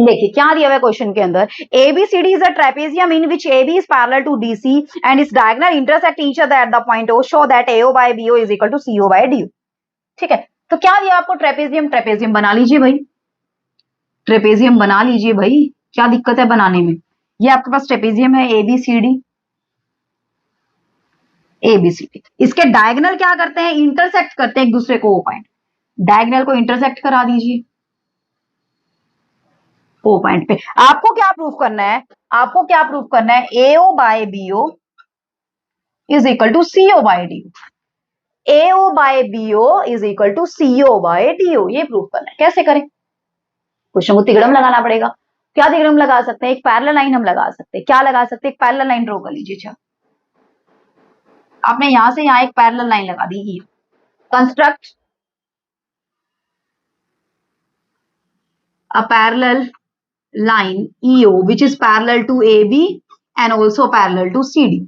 देखिए क्या दिया हुआ है क्वेश्चन के अंदर, ABCD is a trapezium in which AB is parallel to DC and its diagonal intersect each other at the point O, show that AO by BO is equal to CO by DO। ठीक है, तो क्या दिया आपको, trapezium, trapezium बना लीजिए भाई, trapezium बना लीजिए भाई, क्या दिक्कत है बनाने में। ये आपके पास ट्रेपेजियम है, ABCD, ABCD, इसके डायगोनल क्या करते हैं, इंटरसेक्ट करते हैं एक दूसरे को, O पॉइंट, डायगोनल को इंटरसेक्ट करा दीजिए O पॉइंट पे। आपको क्या प्रूफ करना है, आपको क्या प्रूफ करना है, AO by BO is equal to CO by DO, AO by BO is equal to CO by DO, ये प्रूफ करना है। कैसे करें, क्वेश्चन को तिगड़म लगाना पड़ेगा। क्या तिगड़म लगा सकते हैं, एक पैरेलल लाइन हम लगा सकते हैं। क्या लगा सकते हैं, एक पैरेलल लाइन ड्रॉ कर लीजिए। अच्छा, आपने यहां से यहां एक पैरेलल लाइन लगा दी, construct a parallel line EO which is parallel to AB and also parallel to CD।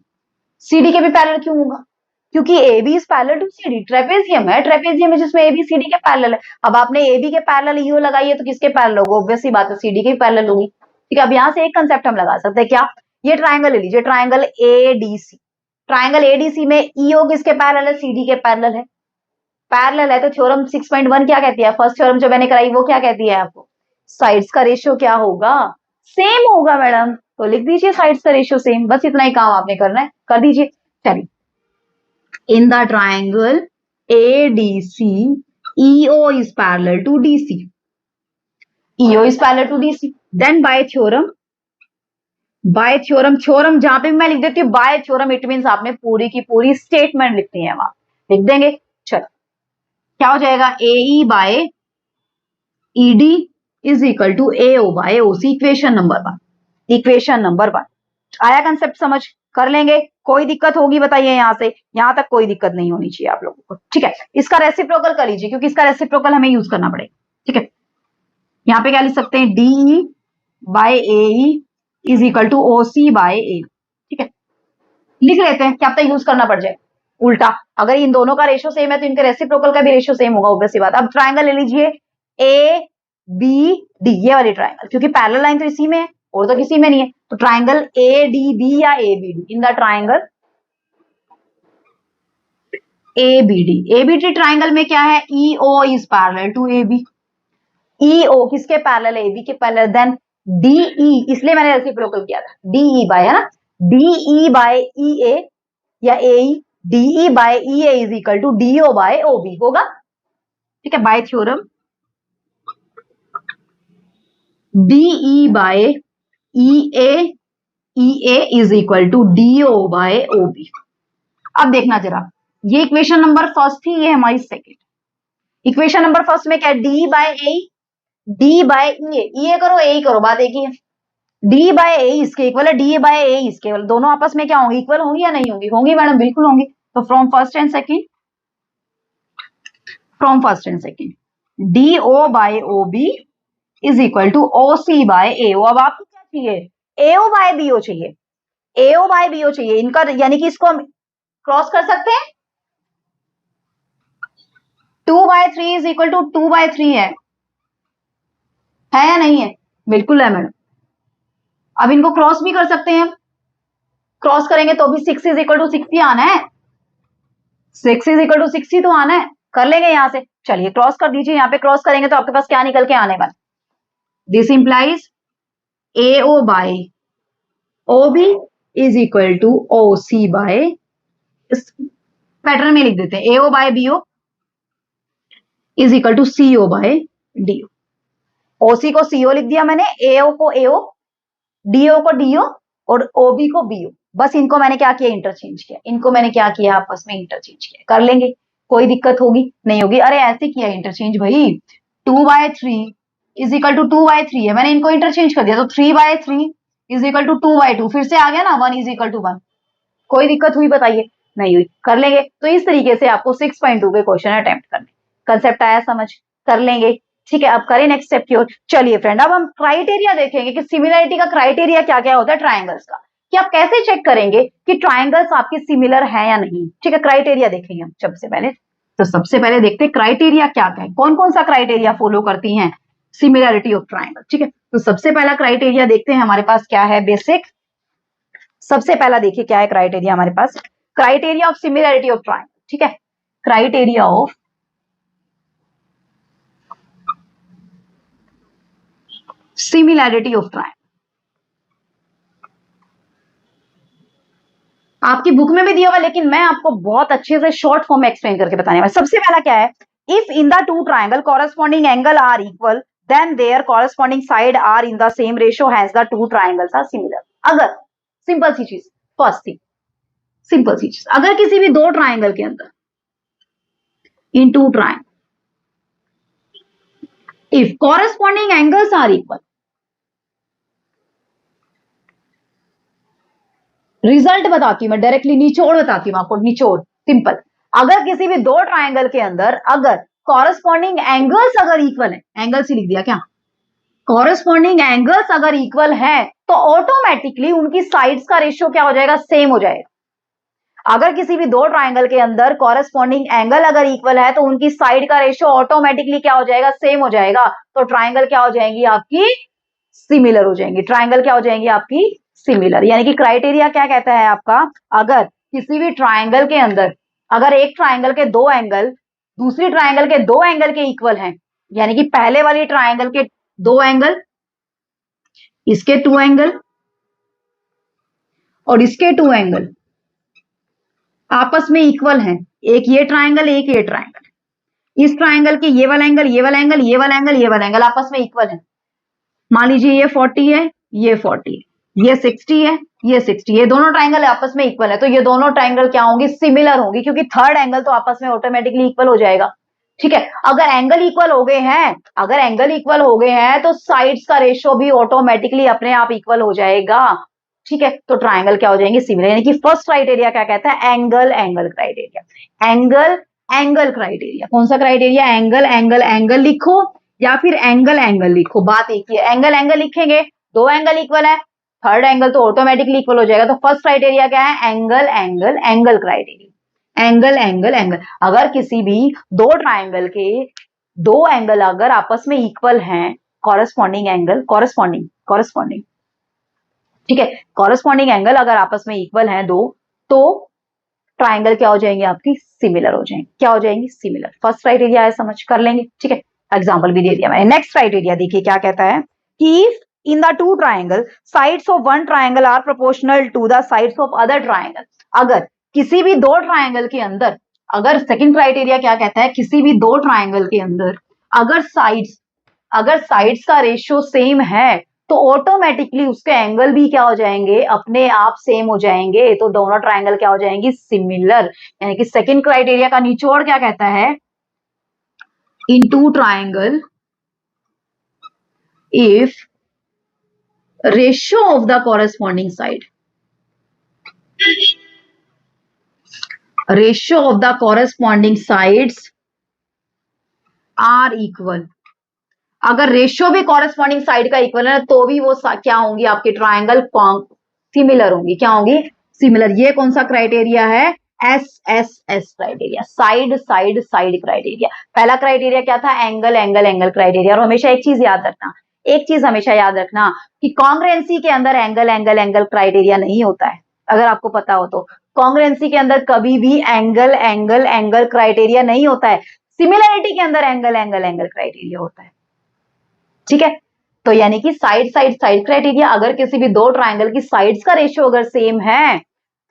CD के भी पैरेलल क्यों होगा, क्योंकि AB is parallel to CD, trapezium है, ट्रेपेजियम है जिसमें AB CD के पैरेलल है। अब आपने AB के पैरेलल EO लगाई है तो किसके पैरेलल होगा, ऑब्वियस सी बात है CD के पैरेलल होगी। ठीक है, अब यहां से एक कंसेप्ट हम लगा सकते हैं, क्या, ये ट्राइंगल ले लीजिए, ट्राइंगल ADC, ट्राइंगल ADC में EO किसके पैरेलल है, CD के पैरेलल है। पैरेलल है तो थ्योरम 6.1 क्या कहती है, फर्स्ट थ्योरम जो मैंने कराई वो क्या कहती है आपको, साइड्स का रेशियो क्या होगा, सेम होगा मैडम। तो लिख दीजिए साइड्स का रेशियो सेम, बस इतना ही काम आपने करना है, कर दीजिए। चलिए, इन the triangle ADC EO is parallel to DC, EO is parallel to DC, then by theorem, bye theorem, theorem जहां पे मैं लिख देती हूँ बाय थ्योरम, इट मीन आपने पूरी की पूरी स्टेटमेंट लिखनी है, वहां लिख देंगे। चलो, क्या हो जाएगा, AE by ED is equal to AO by OC, equation number 1, equation number 1। आया कंसेप्ट समझ, कर लेंगे, कोई दिक्कत होगी बताइए, यहां से यहां तक कोई दिक्कत नहीं होनी चाहिए आप लोगों को। ठीक है, इसका रेसिप्रोकल कर लीजिए क्योंकि इसका रेसिप्रोकल हमें यूज करना पड़ेगा। ठीक है, यहाँ पे क्या लिख सकते हैं, DE by AE is equal to OC by A। ठीक है, लिख लेते हैं, क्या पता यूज करना पड़ जाए उल्टा, अगर इन दोनों का रेशियो सेम है तो इनके रेसिप्रोकल का भी रेशियो सेम होगा, ऑब्वियस सी बात। अब ट्राइंगल ले लीजिए ABD, ये वाली ट्राइंगल, क्योंकि पैरेलल लाइन तो इसी में है और तो किसी में नहीं है, तो ट्राइंगल ADB या ABD, in the triangle ABD triangle में क्या है, EO is parallel to AB, EO किसके पैरेलल है, AB के पैरेलल, देन DE, इसलिए मैंने रेसिप्रोकल किया था, DE बाय, है ना, DE बाय EA या AE, DE by EA is equal to DO by OB होगा। ठीक है, by theorem DE by EA is equal to DO by OB। अब देखना जरा, ये इक्वेशन नंबर फर्स्ट थी, ये हमारी सेकेंड। इक्वेशन नंबर फर्स्ट में क्या है, D by A, D by EA करो, A करो, बात एक ही है। D बाय A इसके इक्वल है, D बाय A इसके इक्वल, दोनों आपस में क्या होंगी, इक्वल होंगी या नहीं होंगी, होंगी मैडम, बिल्कुल होंगी। तो from first and second, from first and second DO by OB is equal to OC by AO। अब आपको क्या चाहिए, AO बाय BO चाहिए, AO बाय BO चाहिए, इनका यानी कि इसको हम क्रॉस कर सकते हैं, 2/3 इज इक्वल टू 2/3 है या नहीं है, बिल्कुल है मैडम। अब इनको क्रॉस भी कर सकते हैं, क्रॉस करेंगे तो भी 6 इज इक्वल टू 6 ही आना है, 6 इज इक्वल टू 6 ही तो आना है, कर लेंगे यहां से। चलिए क्रॉस कर दीजिए, यहाँ पे क्रॉस करेंगे तो आपके पास क्या निकल के आने वाला, this implies AO by OB is equal to OC by, इस पैटर्न में लिख देते हैं, AO by BO is equal to CO by DO। OC को CO लिख दिया मैंने, AO को AO, DO को DO और OB को BO, बस इनको मैंने क्या किया, इंटरचेंज किया, इनको मैंने क्या किया, आपस में इंटरचेंज किया, कर लेंगे, कोई दिक्कत होगी नहीं होगी। अरे ऐसे किया इंटरचेंज भाई, 2/3 इज इक्वल टू 2/3 है, मैंने इनको इंटरचेंज कर दिया, तो 3/3 इज इक्वल टू 2/2, फिर से आ गया ना, 1 इज इक्वल टू 1, कोई दिक्कत हुई बताइए, नहीं हुई, कर लेंगे। तो इस तरीके से आपको 6.2 के क्वेश्चन अटेम्प्ट करने, कंसेप्ट आया समझ, कर लेंगे। ठीक है, अब करें नेक्स्ट स्टेप की ओर। चलिए फ्रेंड, अब हम क्राइटेरिया देखेंगे कि सिमिलरिटी का क्राइटेरिया क्या क्या होता है ट्राइंगल्स का, कि आप कैसे चेक करेंगे कि ट्राइंगल्स आपके सिमिलर है या नहीं। ठीक है, क्राइटेरिया देखेंगे हम सबसे पहले, तो सबसे पहले देखते हैं क्राइटेरिया क्या क्या है, कौन कौन सा क्राइटेरिया फॉलो करती हैं सिमिलैरिटी ऑफ ट्राइंगल। ठीक है, तो सबसे पहला क्राइटेरिया देखते हैं हमारे पास क्या है बेसिक। सबसे पहला देखिए क्या है क्राइटेरिया हमारे पास, criteria of similarity of triangle. ठीक है, criteria of similarity of triangle. आपकी बुक में भी दिया हुआ, लेकिन मैं आपको बहुत अच्छे से शॉर्ट फॉर्म में एक्सप्लेन करके बताने वाला। सबसे पहला क्या है, if in the two triangle corresponding angle are equal then their corresponding side are in the same ratio has the two triangles are similar. अगर, सिंपल सी चीज, फर्स्ट थिंग सिंपल सी चीज, अगर किसी भी दो ट्राइंगल के अंदर, in two triangle, if corresponding angles are equal, result बताती हूं मैं, डायरेक्टली निचोड़ बताती हूं आपको, निचोड़ सिंपल। अगर किसी भी दो ट्राइंगल के अंदर अगर कॉरेस्पॉन्डिंग एंगल्स अगर इक्वल है, एंगल्स ही लिख दिया क्या, कॉरेस्पॉन्डिंग एंगल्स अगर इक्वल है तो ऑटोमेटिकली उनकी साइड्स का रेशियो क्या हो जाएगा, सेम हो जाएगा। अगर किसी भी दो ट्राइंगल के अंदर कॉरेस्पॉन्डिंग एंगल अगर इक्वल है तो उनकी साइड का रेशियो ऑटोमेटिकली क्या हो जाएगा, सेम हो जाएगा। तो ट्राइंगल क्या हो जाएंगी आपकी, सिमिलर हो जाएंगी। ट्राइंगल क्या हो जाएंगी आपकी, सिमिलर। यानी कि क्राइटेरिया क्या कहता है आपका, अगर किसी भी ट्राइंगल के अंदर अगर एक ट्राइंगल के दो एंगल दूसरी ट्राइंगल के दो एंगल के इक्वल हैं, यानी कि पहले वाली ट्राइंगल के दो एंगल, इसके टू एंगल और इसके टू एंगल आपस में इक्वल हैं, एक ये ट्राइंगल एक ये ट्राइंगल, इस ट्राइंगल के ये वाला एंगल ये वाला एंगल ये वाला एंगल ये वाला एंगल आपस में इक्वल है। मान लीजिए ये 40 है ये 40 है, ये 60 है ये 60, ये दोनों ट्राइंगल आपस में इक्वल है, तो ये दोनों ट्राइंगल क्या होंगी, सिमिलर होंगी, क्योंकि थर्ड एंगल तो आपस में ऑटोमेटिकली इक्वल हो जाएगा। ठीक है, अगर एंगल इक्वल हो गए हैं, अगर एंगल इक्वल हो गए हैं तो साइड्स का रेशियो भी ऑटोमेटिकली अपने आप इक्वल हो जाएगा। ठीक है, तो ट्राइंगल क्या हो जाएंगे, सिमिलर। यानी कि फर्स्ट क्राइटेरिया क्या कहता है, angle angle criteria. Angle angle criteria, कौन सा क्राइटेरिया, एंगल एंगल एंगल लिखो या फिर एंगल एंगल लिखो, बात एक ही है। एंगल एंगल लिखेंगे, दो एंगल इक्वल है, थर्ड एंगल तो ऑटोमेटिकली इक्वल हो जाएगा। तो फर्स्ट क्राइटेरिया क्या है, angle angle angle criteria. Angle angle angle, अगर किसी भी दो ट्राइंगल के दो एंगल अगर आपस में इक्वल हैं, कॉरेस्पॉन्डिंग एंगल, कॉरेस्पॉन्डिंग ठीक है, कॉरेस्पॉन्डिंग एंगल अगर आपस में इक्वल हैं दो, तो ट्राइंगल क्या हो जाएंगे आपकी, सिमिलर हो जाएंगे। क्या हो जाएंगी, सिमिलर। फर्स्ट क्राइटेरिया है, समझ कर लेंगे। ठीक है, एग्जांपल भी दे दिया मैंने। नेक्स्ट क्राइटेरिया देखिए क्या कहता है कि if in the two triangle sides of one triangle are proportional to the sides of other triangle. अगर किसी भी दो ट्राइंगल के अंदर, अगर सेकंड क्राइटेरिया क्या कहता है, किसी भी दो ट्राइंगल के अंदर अगर साइड्स का रेशियो सेम है तो ऑटोमेटिकली उसके एंगल भी क्या हो जाएंगे, अपने आप सेम हो जाएंगे। तो दोनों ट्राइंगल क्या हो जाएंगी, सिमिलर। यानी कि सेकंड क्राइटेरिया का निचोड़ क्या कहता है, in two triangle if ratio of the corresponding side, ratio of the corresponding sides are equal, अगर रेशियो भी कॉरेस्पॉन्डिंग साइड का इक्वल है तो भी वो क्या होंगी, आपके ट्राइंगल सिमिलर होंगी। क्या होंगी, सिमिलर। ये कौन सा क्राइटेरिया है, S criteria, side side side criteria. पहला क्राइटेरिया क्या था, एंगल एंगल एंगल क्राइटेरिया। और हमेशा एक चीज याद रखना, एक चीज हमेशा याद रखना कि कॉन्ग्रुएंसी के अंदर एंगल एंगल एंगल क्राइटेरिया नहीं होता है। अगर आपको पता हो तो कॉन्ग्रुएंसी के अंदर कभी भी एंगल एंगल एंगल क्राइटेरिया नहीं होता है, सिमिलैरिटी के अंदर एंगल एंगल एंगल क्राइटेरिया होता है। ठीक है, तो यानी कि साइड साइड साइड क्राइटेरिया, अगर किसी भी दो ट्राइंगल की साइड्स का रेशियो अगर सेम है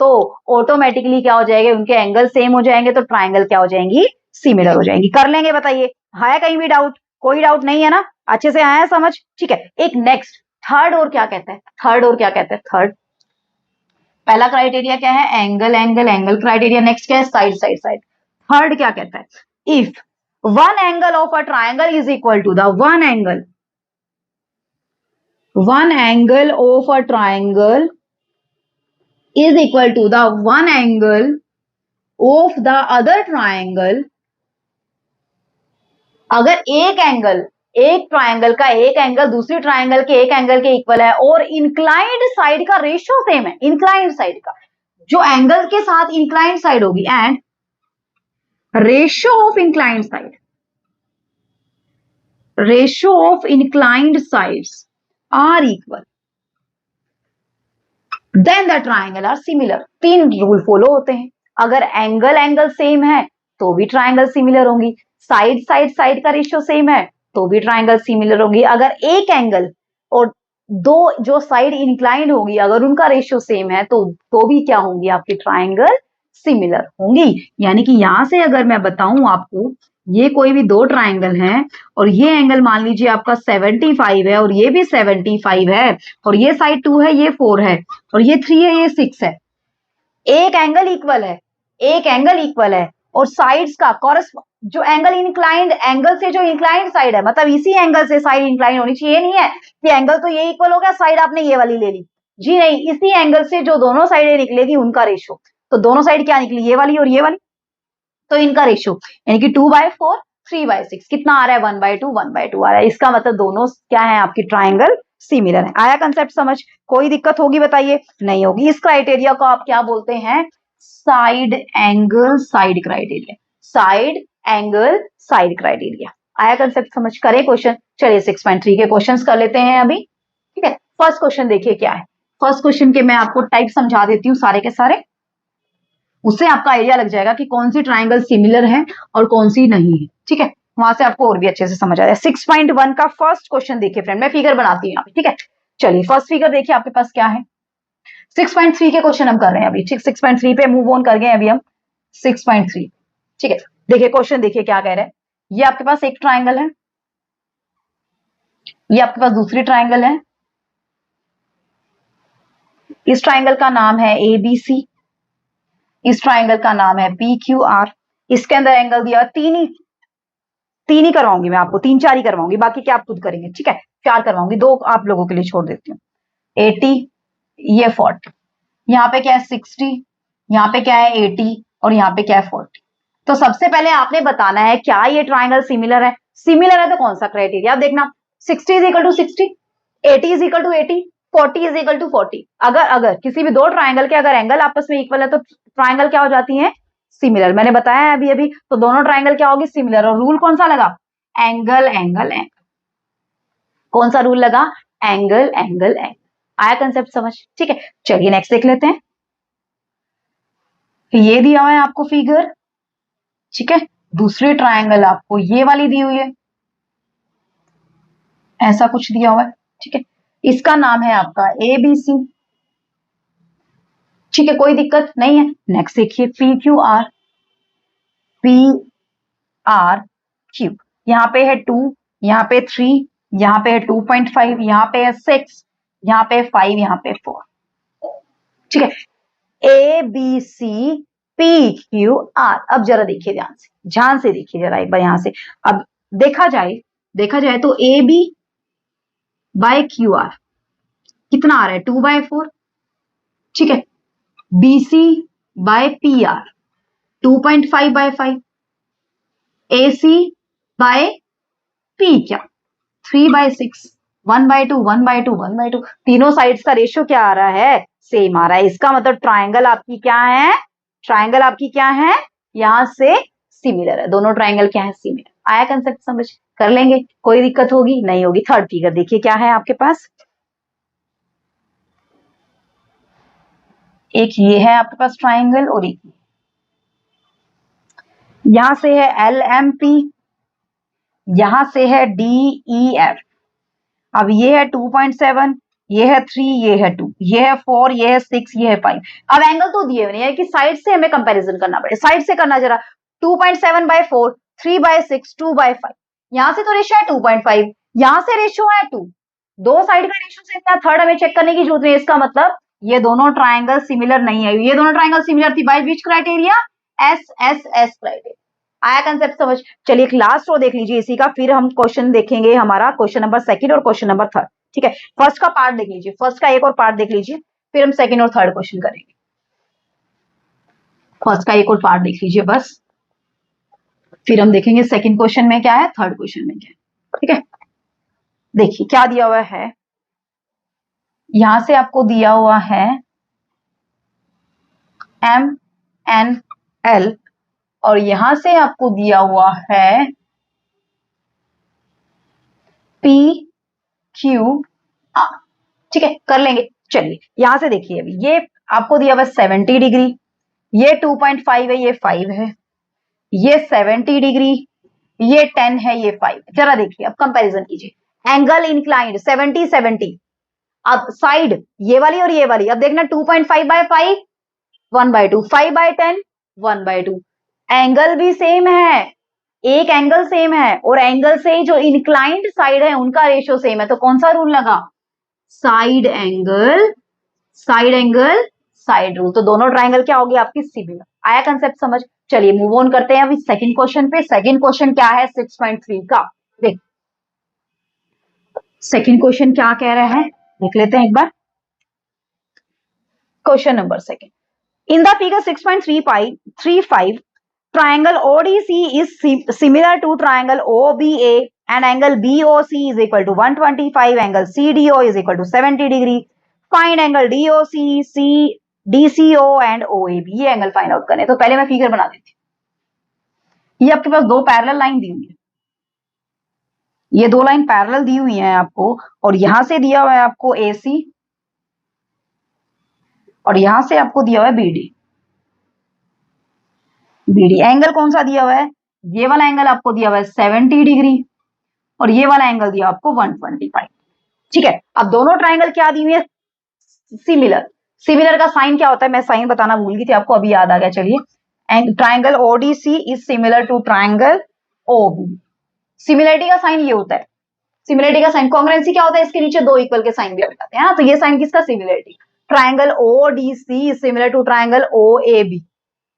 तो ऑटोमेटिकली क्या हो जाएगा, उनके एंगल सेम हो जाएंगे, तो ट्राइंगल क्या हो जाएंगी, सिमिलर हो जाएंगी। कर लेंगे, बताइए है कहीं भी डाउट, कोई डाउट नहीं है ना, अच्छे से आया समझ। ठीक है, एक नेक्स्ट थर्ड और क्या कहता है, थर्ड पहला क्राइटेरिया क्या है, angle angle angle criteria. Next क्या है, साइड साइड साइड। थर्ड क्या कहता है, if one angle of a triangle is equal to the one angle of a triangle is equal to the one angle of the other triangle। अगर एक triangle का एक angle दूसरी triangle के एक एंगल के इक्वल है और इंक्लाइंड साइड का रेशियो सेम है, इंक्लाइंड साइड का जो एंगल के साथ इंक्लाइंड साइड होगी, and ratio of inclined side ratio of inclined sides are equal then the triangle are similar. तीन रूल फॉलो होते हैं। अगर एंगल एंगल सेम है तो भी ट्राइंगल सिमिलर होंगी, साइड साइड साइड का रेशियो सेम है तो भी ट्राइंगल सिमिलर होगी। अगर एक एंगल और दो जो साइड इंक्लाइंड होगी अगर उनका रेशियो सेम है तो भी क्या होंगी आपकी ट्राइंगल सिमिलर होंगी। यानी कि यहां से अगर मैं बताऊं आपको, ये कोई भी दो ट्राइंगल हैं और ये एंगल मान लीजिए आपका 75 है और ये भी 75 है और ये साइड 2 है ये 4 है और ये 3 है ये 6 है। एक एंगल इक्वल है, एक एंगल इक्वल है और साइड्स का जो एंगल इंक्लाइंड, एंगल से जो इंक्लाइंड साइड है मतलब इसी एंगल से साइड इंक्लाइंड होनी चाहिए। ये नहीं है कि एंगल तो ये इक्वल हो गया साइड आपने ये वाली ले ली, जी नहीं, इसी एंगल से जो दोनों साइडें निकलेगी उनका रेशियो। तो दोनों साइड क्या निकली, ये वाली और ये वाली, तो इनका रेशियो यानी कि 2/4 3/6 कितना आ रहा है 1/2 1/2 आ रहा है। इसका मतलब दोनों क्या है आपकी ट्राइंगल सिमिलर है। आया कंसेप्ट समझ? कोई दिक्कत होगी बताइए? नहीं होगी। इस क्राइटेरिया को आप क्या बोलते हैं? Side angle side criteria, side angle side criteria. आया कंसेप्ट समझ? करें क्वेश्चन? चलिए 6.3 के क्वेश्चंस कर लेते हैं अभी। ठीक है, फर्स्ट क्वेश्चन देखिए क्या है। फर्स्ट क्वेश्चन के मैं आपको टाइप समझा देती हूँ सारे के सारे, उससे आपका आइडिया लग जाएगा कि कौन सी ट्राइंगल सिमिलर है और कौन सी नहीं है। ठीक है, वहां से आपको और भी अच्छे से समझ आ जाए। 6.1 का फर्स्ट क्वेश्चन देखिए फ्रेंड, मैं फिगर बनाती हूँ यहाँ पे। ठीक है, चलिए फर्स्ट फिगर देखिए आपके पास क्या है। 6.3 के क्वेश्चन हम कर रहे हैं अभी। ठीक, 6.3 पे मूव ऑन कर गए अभी हम 6.3। ठीक है, देखिए क्वेश्चन देखिए क्या कह रहे हैं। ये आपके पास एक ट्राइंगल है, ये आपके पास दूसरी ट्राइंगल है। इस ट्राइंगल का नाम है एबीसी, इस ट्राइंगल का नाम है PQR। इसके अंदर एंगल दिया तीन ही करवाऊंगी मैं आपको, 3 4 ही करवाऊंगी, बाकी क्या आप खुद करेंगे। ठीक है, 4 करवाऊंगी, 2 आप लोगों के लिए छोड़ देती हूँ। 80, ये 40, यहाँ पे क्या है 60, यहाँ पे क्या है 80 और यहाँ पे क्या है 40। तो सबसे पहले आपने बताना है क्या ये ट्राइंगल सिमिलर है। सिमिलर है तो कौन सा क्राइटेरिया, आप देखना 60 is equal to 60, 80 is equal to 80, 40 is equal to 40। अगर अगर किसी भी दो ट्राइंगल के अगर एंगल आपस में इक्वल है तो ट्राइंगल क्या हो जाती है, सिमिलर। मैंने बताया है अभी अभी, तो दोनों ट्राइंगल क्या होगी, सिमिलर। और रूल कौन सा लगा, एंगल एंगल एंगल। कौन सा रूल लगा, एंगल एंगल एंगल। आया कंसेप्ट समझ? ठीक है, चलिए नेक्स्ट देख लेते हैं। ये दिया हुआ है आपको फिगर, ठीक है, दूसरी ट्राइंगल आपको ये वाली दी हुई है, ऐसा कुछ दिया हुआ है। ठीक है, इसका नाम है आपका एबीसी। ठीक है, कोई दिक्कत नहीं है। नेक्स्ट देखिए PQR, PRQ। यहाँ पे है 2, यहाँ पे 3, यहाँ पे है 2.5, यहाँ पे है 6, यहाँ पे 5, यहाँ पे 4। ठीक है, ABCPQR। अब जरा देखिए ध्यान से देखिए जरा एक बार यहां से। अब देखा जाए तो AB/QR कितना आ रहा है 2/4। ठीक है, BC/PR 2.5/5, AC/P क्या 3/6, 1/2 1/2 1/2। तीनों साइड्स का रेशियो क्या आ रहा है, सेम आ रहा है। इसका मतलब ट्राइंगल आपकी क्या है, ट्राइंगल आपकी क्या है, यहां से सिमिलर है। दोनों ट्राइंगल क्या है, सिमिलर। आया कंसेप्ट समझ? कर लेंगे, कोई दिक्कत होगी नहीं होगी। थर्ड फिगर देखिए क्या है आपके पास। एक ये है आपके पास ट्राइंगल और एक यहां से है LMP, यहां से है DEF। अब ये है 2.7, ये है 3, ये है 2, ये है 4, ये है 6, ये है 5। अब एंगल तो दिए हुए नहीं है कि साइड से हमें कंपैरिजन करना पड़े, साइड से करना जरा। 2.7/4, 3/6, 2/5। यहां से तो रेशियो है 2.5, यहां से रेशियो है 2। दो साइड का रेशियो से इतना, थर्ड हमें चेक करने की जरूरत नहीं है। इसका मतलब ये दोनों ट्राइंगल सिमिलर नहीं है। ये दोनों ट्राइंगल सिमिलर थी by which criteria, SSS criteria. आया कंसेप्ट समझ? चलिए एक लास्ट रो देख लीजिए इसी का, फिर हम क्वेश्चन देखेंगे हमारा क्वेश्चन नंबर 2 और क्वेश्चन नंबर 3। ठीक है, फर्स्ट का पार्ट देख लीजिए, फर्स्ट का एक और पार्ट देख लीजिए, फिर हम सेकंड और थर्ड क्वेश्चन करेंगे। फर्स्ट का एक और पार्ट देख लीजिए बस, फिर हम देखेंगे सेकंड क्वेश्चन में क्या है, थर्ड क्वेश्चन में क्या है। ठीक है, देखिए क्या दिया हुआ है। यहां से आपको दिया हुआ है MNL और यहां से आपको दिया हुआ है पी क्यू आर, ठीक है, कर लेंगे। चलिए यहां से देखिए, अभी ये आपको दिया हुआ 70 डिग्री, ये 2.5 है, ये 5 है, ये 70 डिग्री, ये 10 है, ये 5। जरा देखिए, अब कंपैरिजन कीजिए। एंगल इंक्लाइंड 70 70, अब साइड ये वाली और ये वाली, अब देखना 2.5 बाय 5 1/2, 5 बाय 10 1/2। एंगल भी सेम है, एक एंगल सेम है, और एंगल से जो इंक्लाइंड साइड है उनका रेशियो सेम है, तो कौन सा रूल लगा? Side angle side angle side rule. तो दोनों ट्राइंगल क्या होगी आपकी? सिमिलर। आया कंसेप्ट समझ? चलिए मूव ऑन करते हैं अभी सेकंड क्वेश्चन पे। सेकंड क्वेश्चन क्या है 6.3 का? देख सेकंड क्वेश्चन क्या कह रहा है, देख लेते हैं एक बार। Question number second, in the figure 6.35 triangle ODC is similar to triangle OBA and angle BOC is equal to 125, angle CDO is equal to 70 degree, find angle DOC, DCO and OAB। ये angle find out करने, तो पहले मैं figure बना देती हूँ। ये आपके पास दो पैरेलल लाइन दी हुई है, ये दो लाइन पैरेलल दी हुई है आपको, और यहां से दिया हुआ है आपको AC, और यहां से आपको दिया हुआ है BD। एंगल कौन सा दिया हुआ है? ये वाला एंगल आपको दिया हुआ है 70 डिग्री, और ये वाला एंगल दिया आपको 125। ठीक है, अब दोनों ट्राइंगल क्या दी हुई है? सिमिलर। सिमिलर का साइन क्या होता है? मैं साइन बताना भूल गई थी आपको, अभी याद आ गया। चलिए, triangle ODC is similar to triangle OB. Similarity का साइन ये होता है, सिमिलरिटी का साइन। कॉन्ग्रुएंसी क्या होता है? इसके नीचे दो इक्वल के साइन भी लग जाते हैं ना, तो ये साइन किसका? Similarity. Triangle ODC is similar to triangle OAB,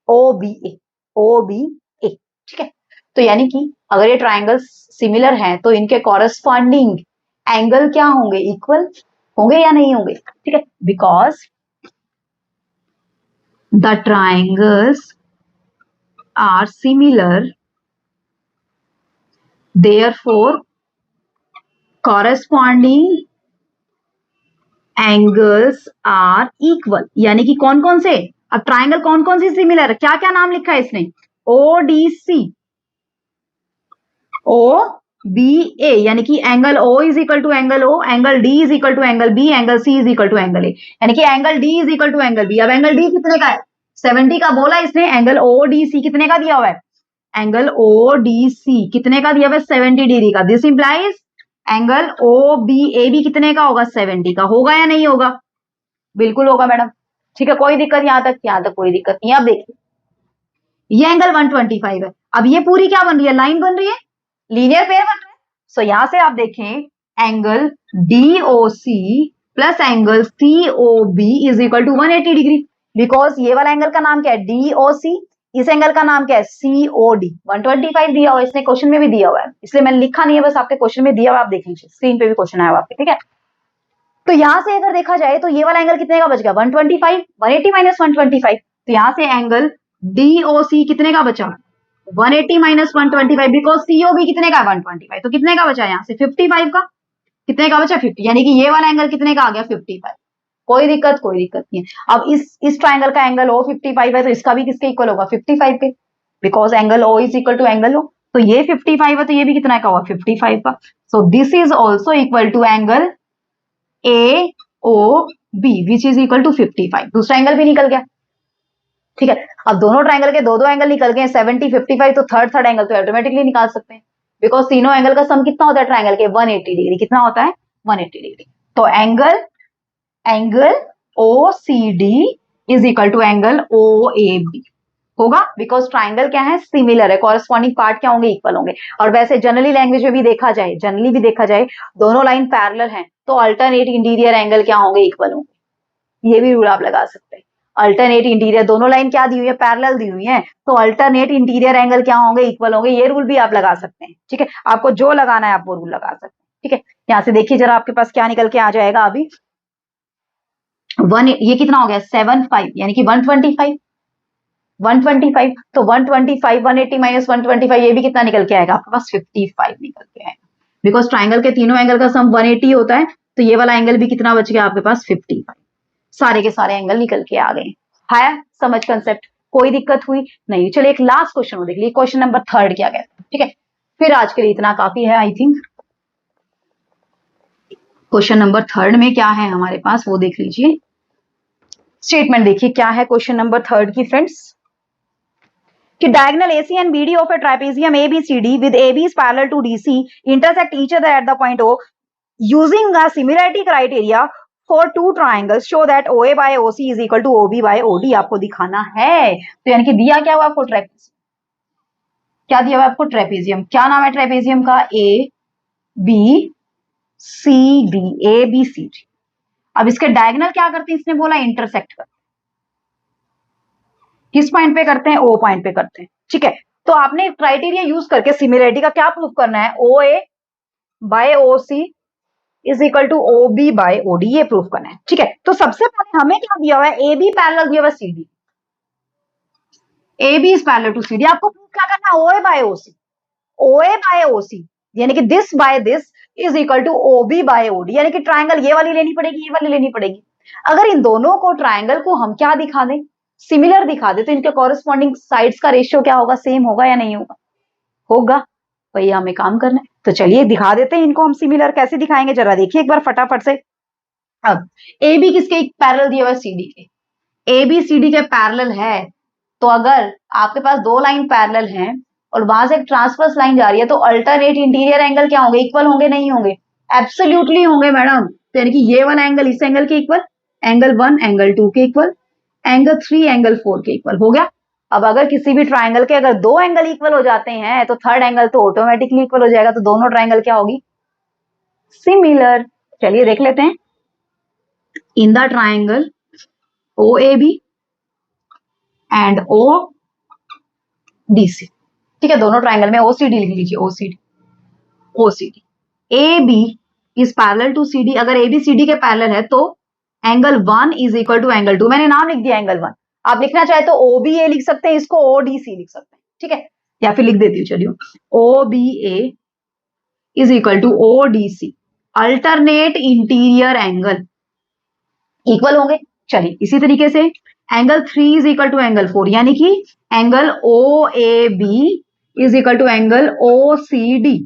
OBA, OBA. ठीक है, तो यानी कि अगर ये ट्राइंगल सिमिलर हैं तो इनके कॉरेस्पॉन्डिंग एंगल क्या होंगे? इक्वल होंगे या नहीं होंगे? ठीक है, because the triangles are similar, therefore corresponding angles are equal. यानी कि कौन कौन से? अब ट्राइंगल कौन कौन सी सिमिलर है? क्या क्या नाम लिखा है इसने? ओडीसी, ओ बी ए, यानी कि angle O is equal to angle O, angle D is equal to angle B, angle C is equal to angle A, यानी कि angle D is equal to angle B। अब angle D कितने का है? 70 का बोला इसने। एंगल ODC कितने का दिया हुआ है? एंगल ODC कितने का दिया हुआ है? 70 डिग्री का। दिस इंप्लाइज एंगल OBAB कितने का होगा? 70 का। होगा या नहीं होगा? बिल्कुल होगा मैडम। ठीक है, कोई दिक्कत यहां तक? यहां तक कोई दिक्कत नहीं। अब देखिए, ये एंगल 125 है, अब ये पूरी क्या बन रही है? लाइन बन रही है, लीनियर पेयर बन रहा है। सो यहां से आप देखें, angle DOC plus angle COB is equal to 180 degree, because ये वाला एंगल का नाम क्या है? DOC, इस एंगल का नाम क्या है? COD। 125 दिया हुआ है, इसने क्वेश्चन में भी दिया हुआ है, इसलिए मैंने लिखा नहीं है, बस आपके क्वेश्चन में दिया हुआ, आप देख लीजिए, स्क्रीन पे भी क्वेश्चन आया हुआ आपके। ठीक है, तो यहां से अगर देखा जाए तो ये वाला एंगल कितने का बच गया? 125, 180 माइनस 125, तो यहां से एंगल DOC कितने का बचा? 180 माइनस 125, बिकॉज COB कितने का? 125, तो कितने का बचा? यहाँ से 55 का। कितने का बचा? 50, यानी कि ये वाला एंगल कितने का आ गया? 55। कोई दिक्कत? कोई दिक्कत नहीं है। अब इस ट्राइंगल का एंगल O 55 है, तो इसका भी किसके इक्वल होगा? 55 के, because angle O is equal to angle O। तो ये 55 है, तो ये भी कितना का हुआ? 55 का। So this is also equal to angle AOB which is equal to 55। दूसरा एंगल भी निकल गया। ठीक है, अब दोनों ट्राइंगल के दो दो एंगल निकल गए, 70 55, तो थर्ड एंगल तो ऑटोमेटिकली निकाल सकते हैं, बिकॉज तीनों एंगल का सम कितना होता है ट्राइंगल के? 180 डिग्री। कितना होता है? 180 डिग्री। तो angle OCD is equal to angle OAB होगा, बिकॉज ट्राइंगल क्या है? सिमिलर है, कॉरेस्पॉन्डिंग पार्ट क्या होंगे? इक्वल होंगे। और वैसे जनरली लैंग्वेज में भी देखा जाए, दोनों लाइन पैरेलल हैं, तो अल्टरनेट इंटीरियर एंगल क्या होंगे? इक्वल होंगे। ये भी रूल आप लगा सकते हैं। अल्टरनेट इंटीरियर, दोनों लाइन क्या दी हुई है? पैरेलल दी हुई है, तो अल्टरनेट इंटीरियर एंगल क्या होंगे? इक्वल होंगे। ये रूल भी आप लगा सकते हैं। ठीक है, आपको जो लगाना है आप वो रूल लगा सकते हैं। ठीक है, यहां से देखिए जरा, आपके पास क्या निकल के आ जाएगा अभी। ये कितना हो गया? 75, यानी कि 125, 125, तो 125 180 माइनस 125, ये भी कितना निकल के आएगा आपके पास? 55 निकल के आएगा, बिकॉज ट्राइंगल के तीनों एंगल का सम 180 होता है, तो ये वाला एंगल भी कितना बच गया आपके पास? 55। सारे के सारे एंगल निकल के आ गए। है समझ कंसेप्ट? कोई दिक्कत हुई नहीं? चलिए एक लास्ट क्वेश्चन हो देख लीजिए, क्वेश्चन नंबर 3 क्या कहता है। ठीक है, फिर आज के लिए इतना काफी है आई थिंक। क्वेश्चन नंबर 3 में क्या है हमारे पास वो देख लीजिए। स्टेटमेंट देखिए क्या है क्वेश्चन नंबर 3 की फ्रेंड्स, कि diagonal AC and BD of a trapezium ABCD with AB is parallel to DC intersect each other at the point O using a similarity criteria for two triangles show that OA by OC is equal to OB by OD आपको दिखाना है। तो यानी कि दिया क्या हुआ आपको ट्रेपेजियम, क्या दिया हुआ आपको ट्रेपेजियम, क्या नाम है ट्रेपेजियम का, A B C D, A B C D। अब इसके डायगोनल क्या करते हैं, इसने बोला इंटरसेक्ट करते हैं, किस पॉइंट पे करते हैं, O पॉइंट पे करते हैं, ठीक है। तो आपने क्राइटेरिया यूज करके सिमिलरिटी का क्या प्रूफ करना है, OA by OC is equal to OB by OD, ये प्रूफ करना है, ठीक है। तो सबसे पहले हमें क्या दिया हुआ है, AB पैरेलल दिया हुआ है CD, AB is parallel to CD, आपको प्रूफ क्या करना है, OA by OC, OA by OC यानी कि this by this is equal to OB by OD, यानी कि ट्राइंगल ये वाली लेनी पड़ेगी, ये वाली लेनी पड़ेगी। अगर इन दोनों को ट्राइंगल को हम क्या दिखा दें, सिमिलर दिखा दे, तो इनके कॉरेस्पॉन्डिंग साइड्स का रेशियो क्या होगा, सेम होगा या नहीं होगा, होगा। भैया तो हमें काम करना है, तो चलिए दिखा देते हैं इनको हम सिमिलर, कैसे दिखाएंगे जरा देखिए एक बार फटाफट से। अब ए बी किसके पैरेलल दिया हुआ है, CD के, ए बी सी डी के पैरेलल है, तो अगर आपके पास दो लाइन पैरेलल हैं और वहां से एक ट्रांसवर्स लाइन जा रही है, तो अल्टरनेट इंटीरियर एंगल क्या होंगे, इक्वल होंगे नहीं होंगे, एब्सोल्युटली होंगे मैडम। तो यानी कि ये वाला एंगल इस एंगल के इक्वल, एंगल 1 एंगल 2 के इक्वल, एंगल 3 एंगल 4 के इक्वल, हो गया। अब अगर किसी भी ट्राइंगल के अगर दो एंगल इक्वल हो जाते हैं तो थर्ड एंगल तो ऑटोमेटिकली इक्वल हो जाएगा, तो दोनों ट्राइंगल क्या होगी, सिमिलर। चलिए देख लेते हैं, in the triangle OAB and ODC, ठीक है, दोनों ट्राइंगल में OCD लिख लीजिए, OCD AB is parallel to CD, अगर AB CD के पैरेलल है तो angle 1 is equal to angle 2, मैंने नाम लिख दिया एंगल 1, आप लिखना चाहे तो OBA लिख सकते हैं, इसको ODC लिख सकते हैं, ठीक है, या फिर लिख देती हूँ चलिए, OBA is equal to ODC, alternate interior angle equal होंगे। चलिए इसी तरीके से angle 3 is equal to angle 4, यानी कि angle OAB is equal to angle OCD,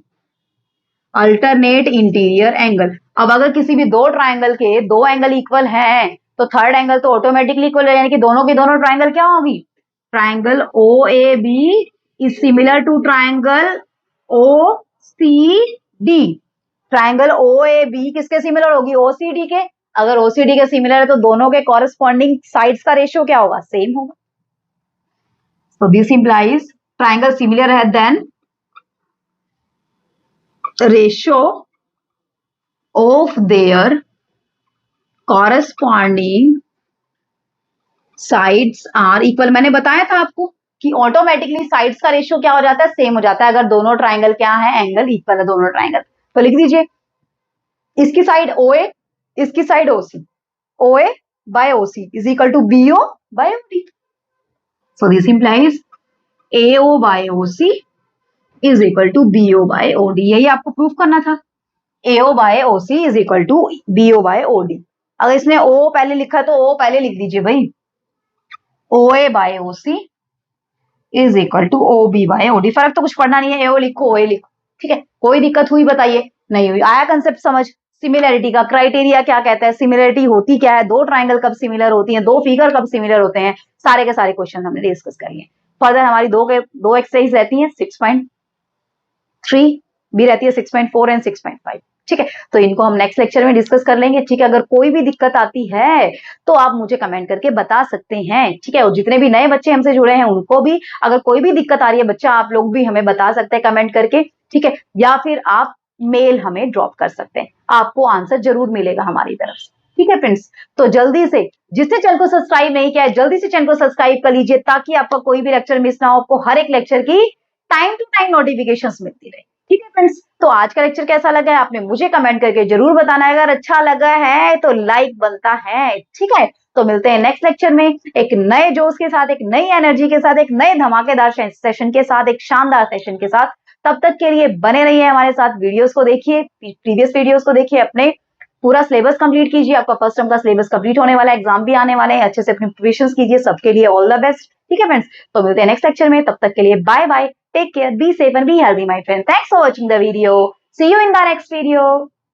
alternate interior angle. अब अगर किसी भी दो ट्राइंगल के दो एंगल इक्वल हैं तो थर्ड एंगल तो ऑटोमेटिकली इक्वल है, यानी कि दोनों की दोनों ट्राइंगल क्या होगी, triangle OAB is similar to triangle OCD, triangle OAB किसके सिमिलर होगी, OCD के, अगर OCD के सिमिलर है तो दोनों के कॉरेस्पॉन्डिंग साइड्स का रेशियो क्या होगा, सेम होगा। So this implies triangle similar है then ratio of their corresponding sides are equal। मैंने बताया था आपको कि ऑटोमेटिकली साइड्स का रेशियो क्या हो जाता है, सेम हो जाता है, अगर दोनों ट्राइंगल क्या है, एंगल इक्वल है दोनों ट्राइंगल। तो लिख दीजिए, इसकी साइड OA, इसकी side OC, OA by OC is equal to BO by OD। So this implies AO by OC is equal to BO by OD, यही आपको प्रूफ करना था, AO by OC is equal to BO by OD। अगर इसने O पहले लिखा तो O पहले लिख दीजिए भाई, OA by OC is equal to OB by OD, फर्क तो कुछ पड़ना नहीं है, AO लिखो OA लिखो, ठीक है। कोई दिक्कत हुई बताइए, नहीं हुई, आया कंसेप्ट समझ। सिमिलरिटी का क्राइटेरिया क्या कहता है, सिमिलरिटी होती क्या है, दो ट्राइंगल कब सिमिलर होती हैं, दो फिगर कब सिमिलर होते हैं, सारे के सारे क्वेश्चन हमने डिस्कस कर लिए। फर्दर हमारी दो एक्सरसाइज रहती है, 6.3 भी रहती है, 6.4 एंड 6.5, ठीक है। तो इनको हम नेक्स्ट लेक्चर में डिस्कस कर लेंगे, ठीक है। अगर कोई भी दिक्कत आती है तो आप मुझे कमेंट करके बता सकते हैं, ठीक है। और जितने भी नए बच्चे हमसे जुड़े हैं उनको भी अगर कोई भी दिक्कत आ रही है बच्चा, आप लोग भी हमें बता सकते हैं कमेंट करके, ठीक है, या फिर आप मेल हमें ड्रॉप कर सकते हैं, आपको आंसर जरूर मिलेगा हमारी तरफ से, ठीक है फ्रेंड्स। तो जल्दी से, जिसने चैनल को सब्सक्राइब नहीं किया है जल्दी से चैनल को सब्सक्राइब कर लीजिए, ताकि आपका कोई भी लेक्चर मिस ना हो, आपको हर एक लेक्चर की टाइम टू टाइम नोटिफिकेशंस मिलती रहे, ठीक है फ्रेंड्स। तो आज का लेक्चर कैसा लगा है आपने मुझे कमेंट करके जरूर बताना है, अगर अच्छा लगा है तो लाइक बनता है, ठीक है। तो मिलते हैं नेक्स्ट लेक्चर में एक नए जोश के साथ, एक नई एनर्जी के साथ, एक नए धमाकेदार सेशन के साथ, एक शानदार सेशन के साथ। तब तक के लिए बने रहिए हमारे साथ, वीडियोस को देखिए, प्रीवियस वीडियोस को देखिए, अपने पूरा सिलेबस कंप्लीट कीजिए, आपका फर्स्ट टर्म का सिलेबस कंप्लीट होने वाला है, एग्जाम भी आने वाले हैं, अच्छे से अपनी प्रिपरेशंस कीजिए, सबके लिए ऑल द बेस्ट, ठीक है फ्रेंड्स। तो मिलते हैं नेक्स्ट लेक्चर में, तब तक के लिए bye bye, take care, be safe and be healthy my friend, thanks for watching the video, see you in the next video.